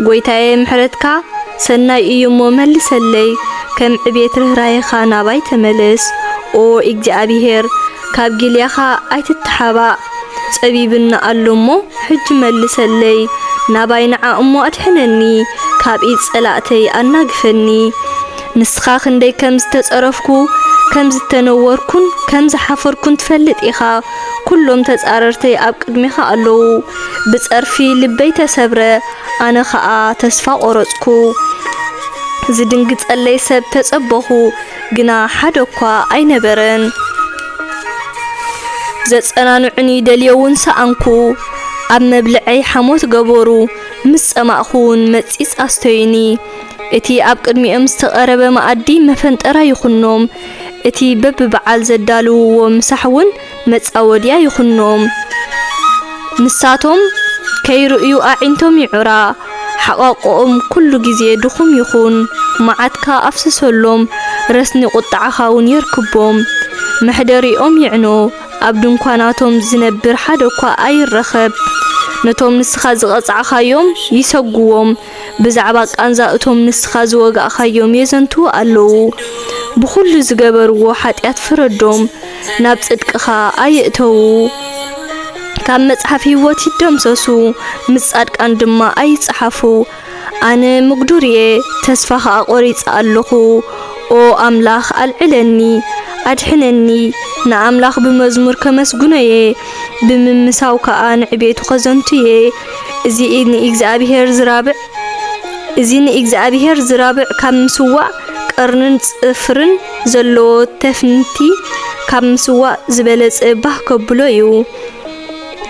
قويتاي محرتكا سناي إيمو ملسلي كم عبيت رهرايخا ناباي تملس أو إجابيهر كاب جليخا أي تتحابا صبيبنا ألمو حج ملسلي ناباي نعا أمو أتحنني كاب إيد سلاتي أنا قفني نسخاخ ندي كمز تتصرفكو كمز تنوركن كمز حفركن تفلت إخا كلهم تتصاررتي أب قدميخا ألو بتصرفي لبي تسبره أنا خاء تسفا قرصكو زدنقت اللي سب تصبخو قنا حدوكوا أي نبرن زد أنانعني دليون سأنكو أب مبلعي حموت قبورو مس أمأخون متسيس أستويني اتي أب قدمي أمستقرب مأدي مفنترا يخنوم اتي بب بعال زدالو ومسحون متصاوديا يخنوم نساتهم كي رؤيو أعنتم يعرا حقاقهم كل جزي دخم يخون معتكا أفسسولهم رسني قطع خاون يركبهم محدريهم يعنو أبدون كاناتهم زنبر حدوكا أي الرخب نتوم نسخاز غصع خايوم يسقوهم بزعباك أنزاءتهم نسخاز وقع خايوم يزنتو ألو بخل زقبر وحد يتفردهم نابس اتكخا أيئتو كان مصحفي واتي دمسسو مصادق اندما اي صحفو انا مقدوريه تسفخ اقوريص اللخو او املاخ العلني ادحنني ناملاخ بمزمور كمسغنيه بممساو كان عبيتو خزنتيه ازي ان اغزابيهر زرابع كم سوا قرنن صفرن زلو تفنتي كم سوا زبلص باه كبلو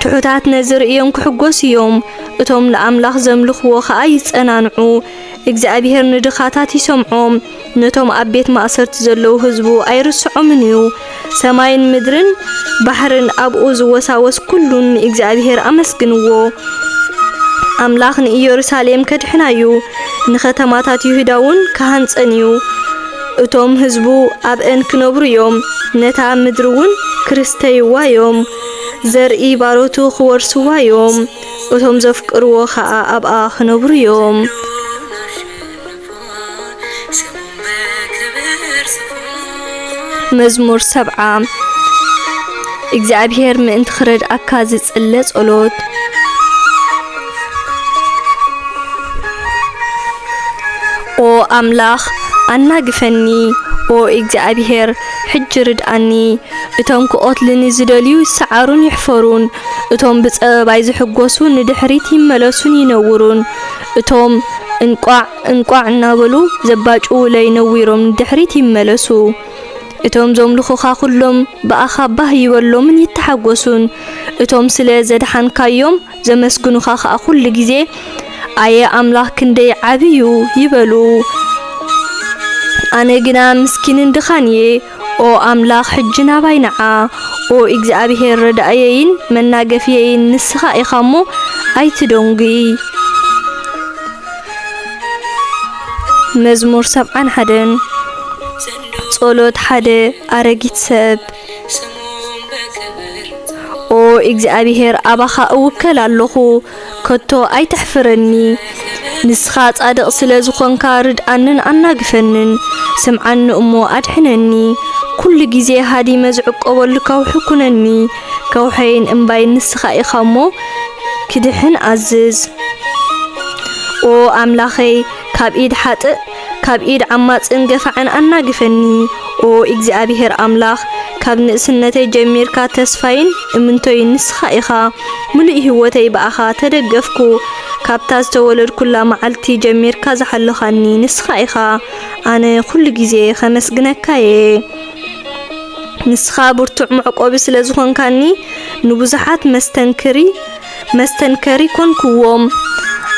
تحوتات نزر يوم كحقوس يوم اتوم لأملاخ زملخو خاي يصنانعو اغزابيهر ندخاتات يسمعوم نتوم أبيت مأسرت زلو هزبو أيرسعومنيو سماين مدرن بحرن أبؤوز وساوس كلون اغزابيهر أمسكنوو أملاخ نيورساليم كدحنايو نختماتات يهداون كهانصنيو اتوم هزبو أبئن كنبر يوم نتا مدرون كرستيوا يوم زرئي باروتو خورسوا يوم وتم زفقروا خاء أبقى خنبر يوم مزمور 7 إجزابيهر من تخرج أكازت اللت أولوت ኦ አምላኽ አናግፈኒ ኦ እግዚአብሔር ሕጅ ርድአኒ እቶም ክኦትልኒ ዝደልዩ ይሰዓሩን ይሕፈሩን እቶም ብጸባይ ዝሕጎሱ ንድሕሪት ይመለሱን ይነውሩን እቶም እንቋዕ እናበሉ ዘባጭው ላይ ነዊሮም ንድሕሪት ይመለሱ እቶም ዘምልኹኻ ኩሎም በኣኻ ባህ ይበሎምን ይተሓጎሱን እቶም ስለ ዘድሓንካዮም ዘመስግኑኻ ኸኣ ኩሉ ግዜ ኣየ ኣምላኽ ክንደይ ዓብዩ ይበሉ ኣነ ግና ምስኪንን ድኻን እየ ኦ ኣምላኽ ሕጂ ናባይ ነዓ ኦ እግዚአብሔር ረዳእየይን መናገፍየይን ንስኻ ኢኻ እሞ ኣይትደንጊ መዝሙር 71 ጸሎት ሓደ ኣረጊት ሰብ ኦ እግዚአብሔር ኣባኻ እውከል ኣለኹ ከቶ ኣይትሕፍረኒ ንስኻ ጻድቕ ስለ ዝኾንካ ርድኣንን ኣናግፈንን ስምዓኒ እሞ ኣድሕነኒ ኩሉ ግዜ ሃዲመ ዝዕቆበሉ ከውሒ ኩነኒ ከውሐይን እምባይ ንስኻ ኢኻ እሞ ክድሕን ኣዝዝ ኦ ኣምላኸይ ካብ ኢድ ሓጥእ ካብ ኢድ ዓማፅን ገፋዕን ኣናግፈኒ ኦ እግዚአብሔር ኣምላኽ ካብ ንእስነተይ ጀሚርካ ተስፋይን እምንቶይ ንስኻ ኢኻ ሙሉእ ህይወተይ በኣኻ ተደገፍኩ ካብታ ዝተወለድኩላ መዓልቲ ጀሚርካ ዝሓለኻኒ ንስኻ ኢኻ ኣነ ኩሉ ግዜ ከመስግነካ እየ ንስኻ ብርቱዕ መዕቆቢ ስለ ዝኾንካኒ ንብዙሓት መስተንከሪ ኮንክዎም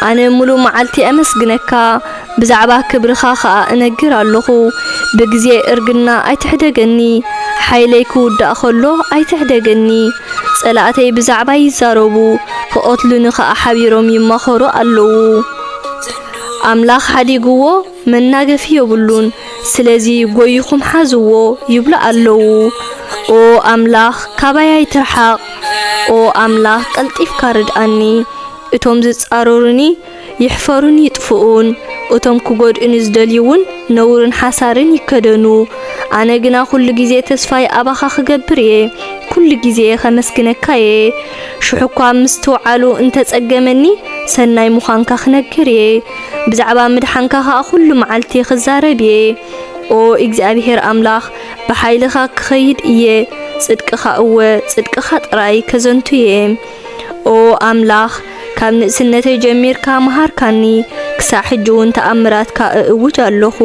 ኣነ ሙሉእ መዓልቲ ኣመስግነካ ብዛዕባ ክብርኻ ኸኣ እነግር ኣለኹ ብግዜ እርግና ኣይትሕደገኒ ሓይለይ ክውዳእ ከሎ ኣይትሕደገኒ ጸላእተይ ብዛዕባ ይዛረቡ ክኦትሉኒ ኸኣ ሓቢሮም ይመኸሩ ኣለዉ ኣምላኽ ሓዲግዎ መናገፊ የብሉን ስለዚ ጎይኹም ሓዝዎ ይብሉ ኣለዉ ኦ ኣምላኽ ካባይ ኣይትርሓቕ ኦ ኣምላኽ ቀልጢፍካ ርድኣኒ እቶም ዝጻረሩኒ ይሕፈሩን ይጥፍኡን እቶም ክጎድኡኒ ዝደልዩውን ነውርን ሓሳርን ይከደኑ ኣነ ግና ኩሉ ግዜ ተስፋይ ኣባኻ ክገብር እየ ኩሉ ግዜ ከመስግነካ እየ ሽሑኳ ምስ ተውዓሉ እንተጸገመኒ ሰናይ ምዃንካ ክነግር እየ ብዛዕባ ምድሓንካ ኸኣ ኩሉ መዓልቲ ክዛረብ እየ ኦ እግዚአብሔር ኣምላኽ ብሓይልኻ ክኸይድ እየ ጽድቅኻ እወ ጽድቅኻ ጥራይ ከዘንቱ እየ ኦ ኣምላኽ ካብ ንእስነተይ ጀሚርካ መሃርካኒ ክሳዕ ሕጂ እውን ተኣምራትካ እውጅ ኣለኹ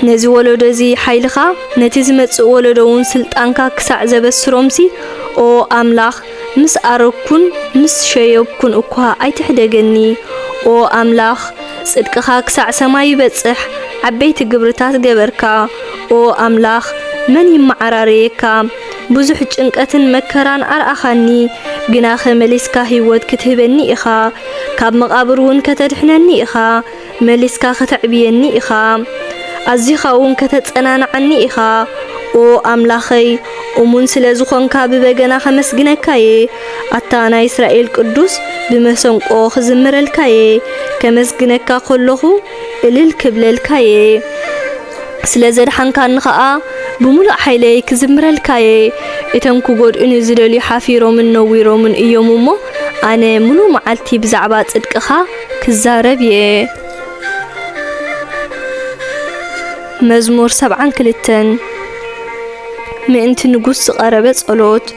ነዚ ወለዶዚ ሓይልኻ ነቲ ዝመጽእ ወለዶ እውን ስልጣንካ ክሳዕ ዘበስሮምሲ ኦ ኣምላኽ ምስ ኣረኩን ምስ ሸየብኩን እኳ ኣይትሕደገኒ ኦ ኣምላኽ ጽድቅኻ ክሳዕ ሰማይ ይበጽሕ ዓበይቲ ግብርታት ገበርካ ኦ ኣምላኽ መን ይመዓራረየካ ብዙሕ ጭንቀትን መከራን ኣርኣኻኒ ግና ኸመሊስካ ህይወት ክትህበኒ ኢኻ ካብ መቓብር እውን ከተድሕነኒ ኢኻ መሊስካ ከተዕብየኒ ኢኻ ኣዚኻ እውን ከተጸናንዓኒ ኢኻ ኦ ኣምላኸይ እሙን ስለ ዝኾንካ ብበገና ከመስግነካ እየ ኣታ ናይ እስራኤል ቅዱስ ብመሰንቆ ክዝምረልካ እየ ከመስግነካ ከለኹ እልል ክብለልካ እየ ስለ ዘድሓንካኒ ኸኣ ብሙሉእ ሓይለይ ክዝምረልካ እየ እቶም ክጎድኡኒ ዝደልዩ ሓፊሮምን ነዊሮምን እዮም እሞ ኣነ ሙሉእ መዓልቲ ብዛዕባ ጽድቅኻ ክዛረብ እየ መዝሙር 72 ምእንቲ ንጉስ ዝቐረበ ጸሎት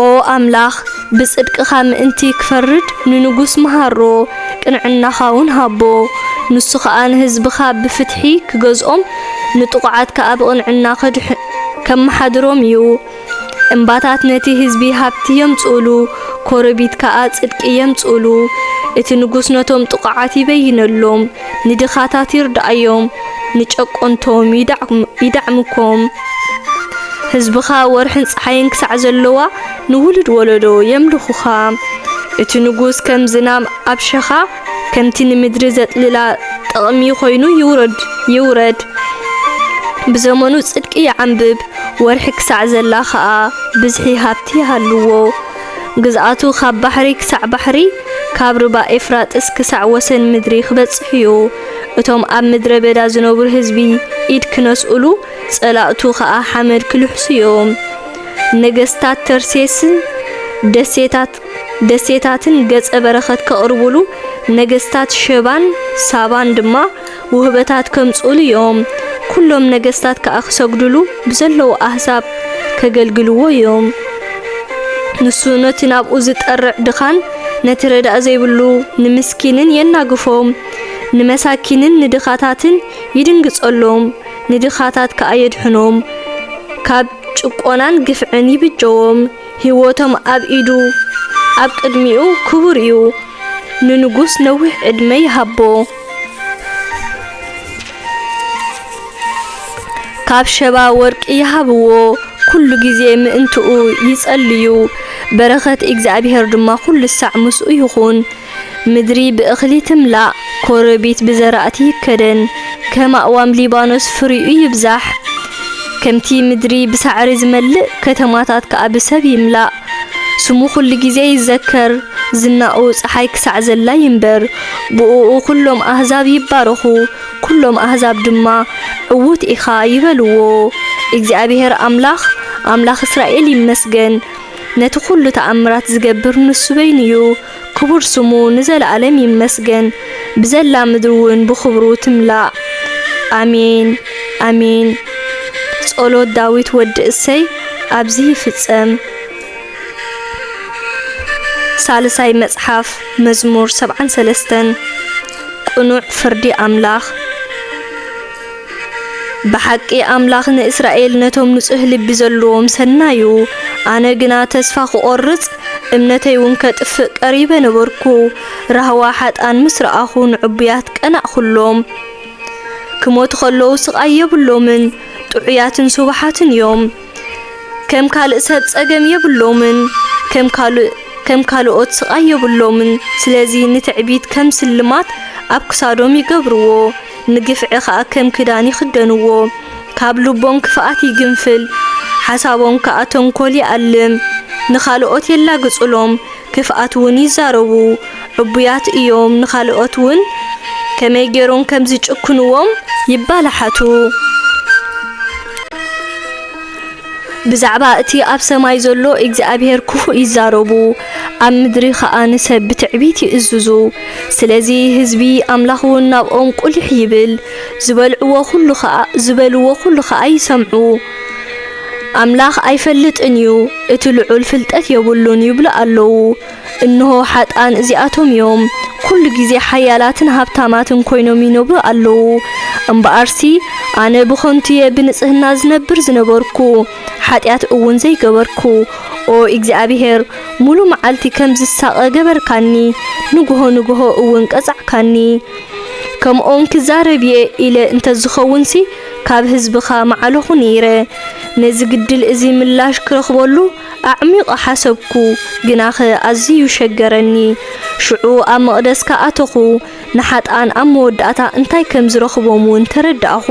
ኦ ኣምላኽ ብጽድቅኻ ምእንቲ ክፈርድ ንንጉስ መሃሮ ቅንዕናኻ እውን ሃቦ ንሱ ኸኣ ንህዝብኻ ብፍትሒ ክገዝኦም ንጥቑዓት ከኣ ብቕንዕና ከመሓድሮም እዩ እምባታት ነቲ ህዝቢ ሃብቲ የምጽእሉ ኮረቢት ከኣ ጽድቂ የምጽእሉ እቲ ንጉስ ነቶም ጥቑዓት ይበይነሎም ንድኻታት ይርዳእዮም ንጨቆንቶም ይዳዕምኮም ህዝብኻ ወርሕን ፀሓይን ክሳዕ ዘለዋ ንውልድ ወለዶ የምልኹኻ እቲ ንጉስ ከም ዝናብ ኣብ ሸኻ ከምቲ ንምድሪ ዘጥልላ ጠቕሚ ኮይኑ ይውረድ ብዘመኑ ጽድቂ ይዓንብብ ወርሒ ክሳዕ ዘላ ኸኣ ብዝሒ ሃብቲ ይሃልዎ ግዝኣቱ ካብ ባሕሪ ክሳዕ ባሕሪ ካብ ርባ ኤፍራጥስ ክሳዕ ወሰን ምድሪ ክበጽሕ እዩ እቶም ኣብ ምድረ በዳ ዝነብሩ ህዝቢ ኢድ ክነስኡሉ ጸላእቱ ኸኣ ሓመድ ክልሕሱ እዮም ነገስታት ተርሴስን ደሴታትን ገጸ በረኸት ከቅርቡሉ ነገስታት ሸባን ሳባን ድማ ውህበታት ከምጽሉ ዮም ኩሎም ነገስታት ከአክሰግዱሉ ብዘለው አህሳብ ከገልግልዎ ዮም ንሱ ነቲ ናብኡ ዝጠርዕ ድኻን ነቲ ረዳእ ዘይብሉ ንምስኪንን የናግፎም ንመሳኪንን ንድኻታትን ይድንግጸሎም ንድኻታት ከአየድሕኖም ካብ ጭቆናን ግፍዕን ይብጀዎም ህይወቶም ኣብ ኢዱ ኣብ ቅድሚኡ ክቡር እዩ ንንጉስ ነዊሕ ዕድመ ይሃቦ ካብ ሸባ ወርቂ ይሃብዎ ኩሉ ጊዜ ምእንትኡ ይጸልዩ በረኸት እግዚአብሔር ድማ ኩሉ ሳዕ ምስኡ ይኹን ምድሪ ብእኽሊ ትምላእ ኮረቢት ብዘራእቲ ይከደን ከማእዋም ሊባኖስ ፍሪኡ ይብዛሕ ከምቲ ምድሪ ብሳዕሪ ዝመልእ ከተማታት ከአብሰብ ይምላእ ስሙ ኩሉ ጊዜ ይዘከር ዝናኡ ፀሓይ ክሳዕ ዘላ ይንበር ብኡኡ ኩሎም አህዛብ ይባረኹ ኩሎም አህዛብ ድማ ዕውት ኢኻ ይበልዎ እግዚአብሔር አምላኽ እስራኤል ይመስገን ነቲ ኩሉ ተአምራት ዝገብር ንሱ በይንዩ ክቡር ስሙ ንዘለዓለም ይመስገን ብዘላ ምድሩን ብኽብሩ ትምላእ አሜን አሜን ጸሎት ዳዊት ወዲ እሰይ ኣብዚ ይፍጸም ሳልሳይ መጽሓፍ መዝሙር 73 ቁኑዕ ፍርዲ አምላኽ በሐቂ አምላኽ ንእስራኤል ነቶም ንጹህ ልቢ ዘለዎም ሰናዩ አነ ግና ተስፋ ክቆርጽ እምነተይ እውን ከጥፍእ ቀሪበ ነበርኩ ራህዋ ሓጣን ምስ ረኣኹ ንዕቡያት ቀናእ ኩሎም ክሞት ከለዉ ስቃይ የብሎምን ጥዑያትን ሱባሓትን እዮም ከም ካልእ ሰብ ጸገም የብሎምን ከም ካልኦት ስቃይ የብሎምን ስለዚ ንትዕቢት ከም ስልማት ኣብ ክሳዶም ይገብርዎ ንግፍዒ ከዓ ከም ክዳን ይኽደንዎ ካብ ልቦም ክፍኣት ይግንፍል ሓሳቦም ከዓ ተንኮል ይኣልም ንኻልኦት የላግጹሎም ክፍኣት እውን ይዛረቡ ዕቡያት እዮም ንኻልኦት እውን ከመይ ገይሮም ከም ዝጭክንዎም ይባላሓቱ ብዛዕባ እቲ ኣብ ሰማይ ዘሎ እግዚአብሔር ክፉእ ይዛረቡ ኣብ ምድሪ ከዓ ንሰብ ብትዕቢት ይእዝዙ ስለዚ ህዝቢ ኣምላኽ እውን ናብኦም ቁልሕ ይብል ዝበልዎ ኩሉ ከዓ ይሰምዑ ኣምላኽ ኣይፈልጥን እዩ እቲ ልዑል ፍልጠት የብሉን ይብሉ ኣለዉ እንሆ ሓጣን እዚኣቶም እዮም ኩሉ ጊዜ ሓያላትን ሃብታማትን ኮይኖም ይነብሩ ኣለዉ እምበኣርሲ ኣነ ብኾንትየ ብንጽህና ዝነብር ዝነበርኩ ሓጢአት እውን ዘይገበርኩ ኦ እግዚአብሔር ሙሉ መዓልቲ ከም ዝሳቀ ገበርካኒ ንግሆ እውን ቀጻዕካኒ ከምኦም ክዛረብየ ኢለ እንተ ዝኸውንሲ ካብ ህዝብኻ መዓለኹ ነይረ ነዚ ግድል እዚ ምላሽ ክረኽበሉ ኣዕሚቕ ሓሰብኩ ግናኸ ኣዝዩ ሸገረኒ ሽዑ ኣብ መቕደስካ ኣተኹ ንሓጣን ኣብ መወዳእታ እንታይ ከም ዝረኽቦም እውን ተረዳእኹ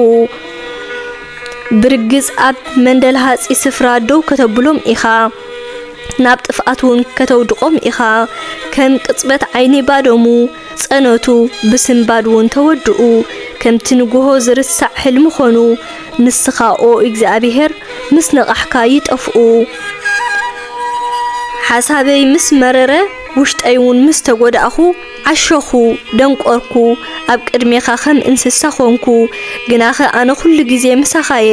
ብርግጽ ኣብ መንደልሃጺ ስፍራ ደው ከተብሎም ኢኻ ናብ ጥፍኣት እውን ከተውድቆም ኢኻ ከም ቅጽበት ዓይኒ ባደሙ ጸነቱ ብስንባድ እውን ተወድኡ ከምቲ ንግሆ ዝርሳዕ ሕልሚ ኾኑ ንስኻ ኦ እግዚአብሔር ምስ ነቓሕካ ይጠፍኡ ሓሳበይ ምስ መረረ ውሽጠይ እውን ምስ ተጎዳእኹ ዓሸኹ ደንቆርኩ ኣብ ቅድሜኻ ከም እንስሳ ኾንኩ ግናኸ ኣነ ኩሉ ጊዜ ምሳኻየ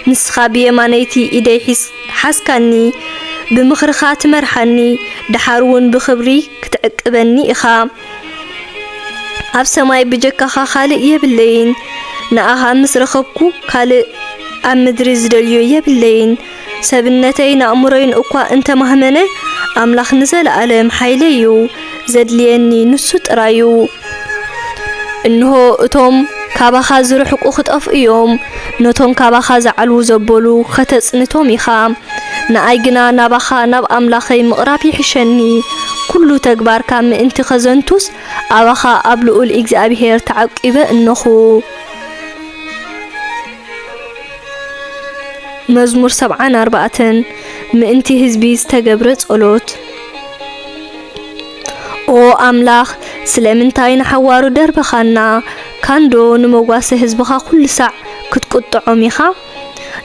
ንስኻ ብየማነይቲ ኢደይ ሓስካኒ ብምኽርኻ ትመርሓኒ ድሓር እውን ብኽብሪ ክትዕቅበኒ ኢኻ ኣብ ሰማይ ብጀካኻ ካልእ የብለይን ንኣኻ ምስ ረኸብኩ ካልእ ኣብ ምድሪ ዝደልዮ የብለይን ሰብነተይ ንኣእምሮይን እኳ እንተማህመነ ኣምላኽ ንዘለዓለም ሓይለ እዩ ዘድልየኒ ንሱ ጥራዩ እንሆ እቶም ካባኻ ዝርሕቁ ክጠፍ እዮም ነቶም ካባኻ ዝዓልዉ ዘበሉ ከተጽንቶም ኢኻ ንኣይ ግና ናባኻ ናብ ኣምላኸይ ምቕራብ ይሕሸኒ ኩሉ ተግባርካ ምእንቲ ኸዘንቱስ ኣባኻ ኣብ ልዑል እግዚአብሔር ተዓቂበ እነኹ መዝሙር 74 ምእንቲ ህዝቢ ዝተገብረ ጸሎት ኦ ኣምላኽ ስለምንታይ ንሓዋሩ ደርበኻና ካንዶ ንመጓሰ ህዝብኻ ኩሉ ሳዕ ክትቁጥዖም ኢኻ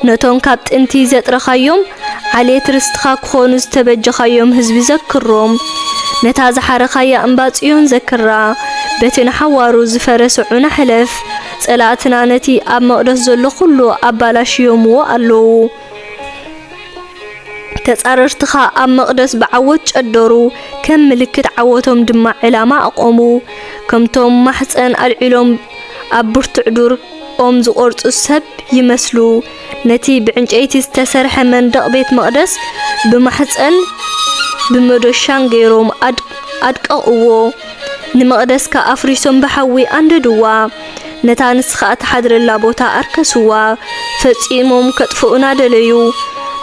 ነቶም ካብ ጥንቲ ዘጥረኻዮም عليت رستخا كخونو ዝተበጀኻዮም ህዝቢ ዘክሮም ነታ ዝሓረኻያ እምባጽዮን ዘክራ በትን ሓዋሩ ዝፈረስዑና ሕለፍ ጸላእትና ነቲ ኣብ መቕደስ ዘሎ ኩሉ ኣባላሽዮምዎ ኣለዉ ተጻረርትኻ ኣብ መቕደስ ብዓወት ጨደሩ ከም ምልክት ዓወቶም ድማ ዕላማ ኣቆሙ ከምቶም ማሕፀን ኣልዒሎም ኣብ ብርቱዕ ዱር ኦም ዝቆርጹ ሰብ ይመስሉ ነቲ ብዕንጨይቲ ዝተሰርሐ መንደቕ ቤት መቕደስ ብማሕፀን ብመዶሻን ገይሮም ኣድቀቕዎ ንመቕደስካ ኣፍሪሶም ብሓዊ አንደድዋ ነታ ንስኻ እትሓድረላ ቦታ ኣርከስዋ ፈጺሞም ከጥፍኡና ደለዩ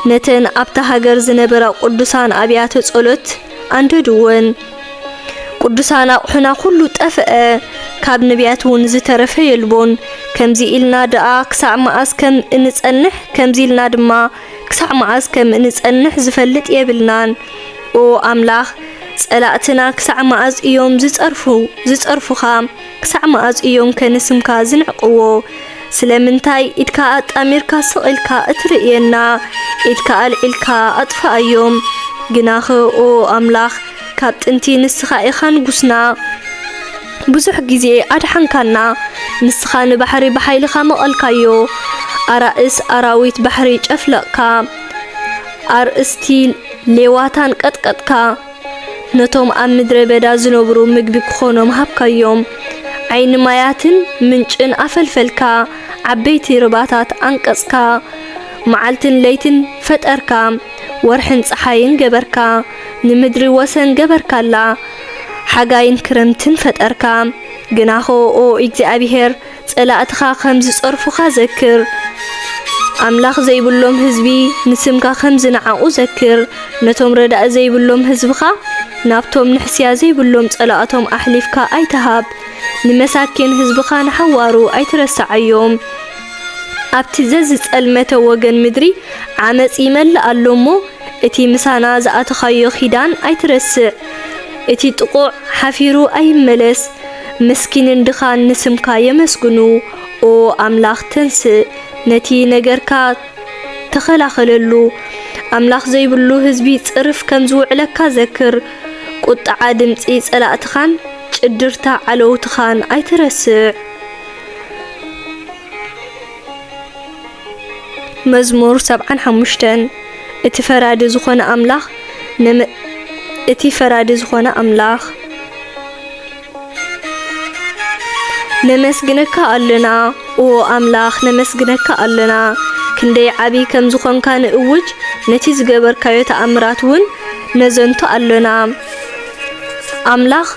ነተን ኣብታ ሃገር ዝነበራ ቅዱሳን ኣብያተ ጸሎት አንደድወን ቅዱሳን ኣቑሑና ኩሉ ጠፍአ ካብ ነቢያት እውን ዝተረፈ የልቦን ከምዚ ኢልና ደኣ ክሳዕ መዓዝ ከም እንጸንሕ ከምዚ ኢልና ድማ ክሳዕ መዓዝ ከም እንጸንሕ ዝፈልጥ የብልናን ኦ ኣምላኽ ጸላእትና ክሳዕ መዓዝ እዮም ዝጸርፉኻ ክሳዕ መዓዝ እዮም ከንስምካ ዝንዕቅዎ ስለምንታይ ኢድካ ኣጣሚርካ ስቕልካ እትርእየና ኢድካ ኣልዒልካ ኣጥፋእዮም ግናኸ ኦ ኣምላኽ ካብ ጥንቲ ንስኻ ኢኻ ንጉስና ብዙሕ ግዜ ኣድሓንካና ንስኻ ንባሕሪ ብሓይልኻ መቐልካዮ ኣራእስ ኣራዊት ባሕሪ ጨፍለቕካ ኣርእስቲ ሌዋታን ቀጥቀጥካ ነቶም ኣብ ምድረ በዳ ዝነብሩ ምግቢ ክኾኖም ሃብካዮም ዓይኒ ማያትን ምንጭን ኣፈልፈልካ ዓበይቲ ርባታት አንቀጽካ መዓልትን ለይትን ፈጠርካ ወርሕን ፀሓይን ገበርካ ንምድሪ ወሰን ገበርካላ ሓጋይን ክረምትን ፈጠርካ ግናኸ ኦ እግዚአብሔር ጸላእትኻ ከም ዝጸርፉኻ ዘክር ኣምላኽ ዘይብሎም ህዝቢ ንስምካ ከም ዝነዓቑ ዘክር ነቶም ረዳእ ዘይብሎም ህዝብኻ ናብቶም ንሕስያ ዘይብሎም ጸላእቶም ኣሕሊፍካ ኣይተሃብ ንመሳኪን ህዝብኻ ንሓዋሩ ኣይትረሳዓዮም ኣብቲ ዝጸልመተ ወገን ምድሪ ዓመጽ ይመልእ ኣሎሞ እቲ ምሳና ዝኣተኻዮ ኺዳን ኣይትረስዕ እቲ ጥቁዕ ሓፊሩ ኣይመለስ ምስኪንን ድኻን ንስምካ የመስግኑ ኦ ኣምላኽ ተንስእ ነቲ ነገርካ ተኸላኸለሉ ኣምላኽ ዘይብሉ ህዝቢ ጽርፍ ከም ዝውዕለካ ዘክር ቁጣዓ ድምፂ ጸላእትኻን ጭድርታ ዓለውትኻን ኣይትረስዕ መዝሙር 75 እቲ ፈራዲ ዝኾነ ኣምላኽ ነመስግነካ ኣለና ኦ ኣምላኽ ነመስግነካ ኣለና ክንደይ ዓቢ ከም ዝኾንካ ንእውጅ ነቲ ዝገበርካዮ ተኣምራት እውን ነዘንቶ ኣለና ኣምላኽ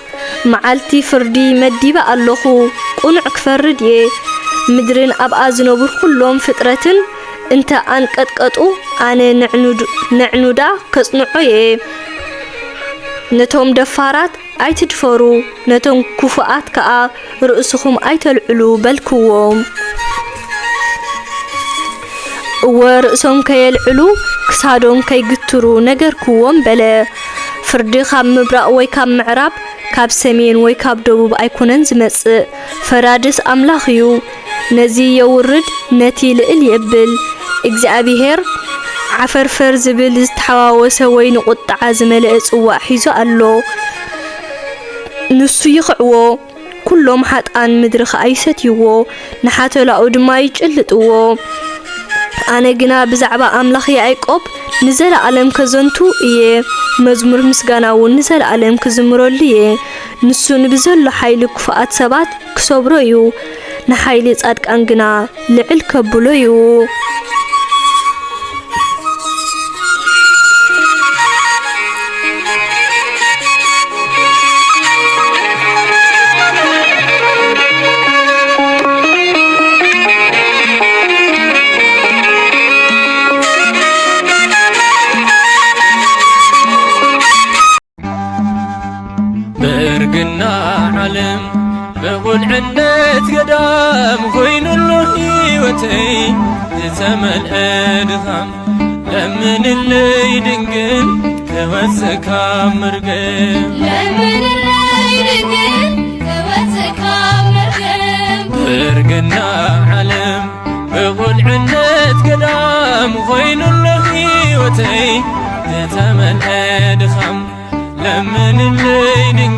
መዓልቲ ፍርዲ መዲባ ኣለኹ ቁኑዕ ክፈርድ እየ ምድርን ኣብኣ ዝነብሩ ኩሎም ፍጥረትን እንተ አንቀጥቀጡ ኣነ ንዕኑዳ ከጽንዖ እየ ነቶም ደፋራት ኣይትድፈሩ ነቶም ክፉኣት ከኣ ርእስኹም ኣይተልዕሉ በልክዎም ወርእሶም ከየልዕሉ ክሳዶም ከይግትሩ ነገርክዎም በለ ፍርዲ ካብ ምብራቕ ወይ ካብ ምዕራብ ካብ ሰሜን ወይ ካብ ደቡብ ኣይኮነን ዝመጽእ ፈራድስ ኣምላኽ እዩ ነዚ የውርድ ነቲ ልዕል የብል እግዚአብሔር ዓፈርፈር ዝብል ዝተሓዋወሰ ወይ ንቁጣዓ ዝመልአ ጽዋዕ ሒዙ ኣሎ ንሱ ይኽዕዎ ኩሎም ሓጣን ምድሪ ከኣይሰትይዎ ንሓተላኡ ድማ ይጭልጥዎ ኣነ ግና ብዛዕባ ኣምላኽ ያዕቆብ ንዘለዓለም ከዘንቱ እየ መዝሙር ምስጋና እውን ንዘለዓለም ክዝምረሉ እየ ንሱ ንብዘሎ ሓይሊ ክፉኣት ሰባት ክሰብሮ እዩ ንሓይሊ ጻድቃን ግና ልዕል ከብሎ እዩ برقنا علم بقول عندت قدام خوين الله هيوتي زتمل أدخام لمن اللي يدنقل كوزكا مرقم لمن اللي يدنقل كوزكا مرقم برقنا علم بقول عندت قدام خوين الله هيوتي ዝተመልአ ድኻም ለምንለይ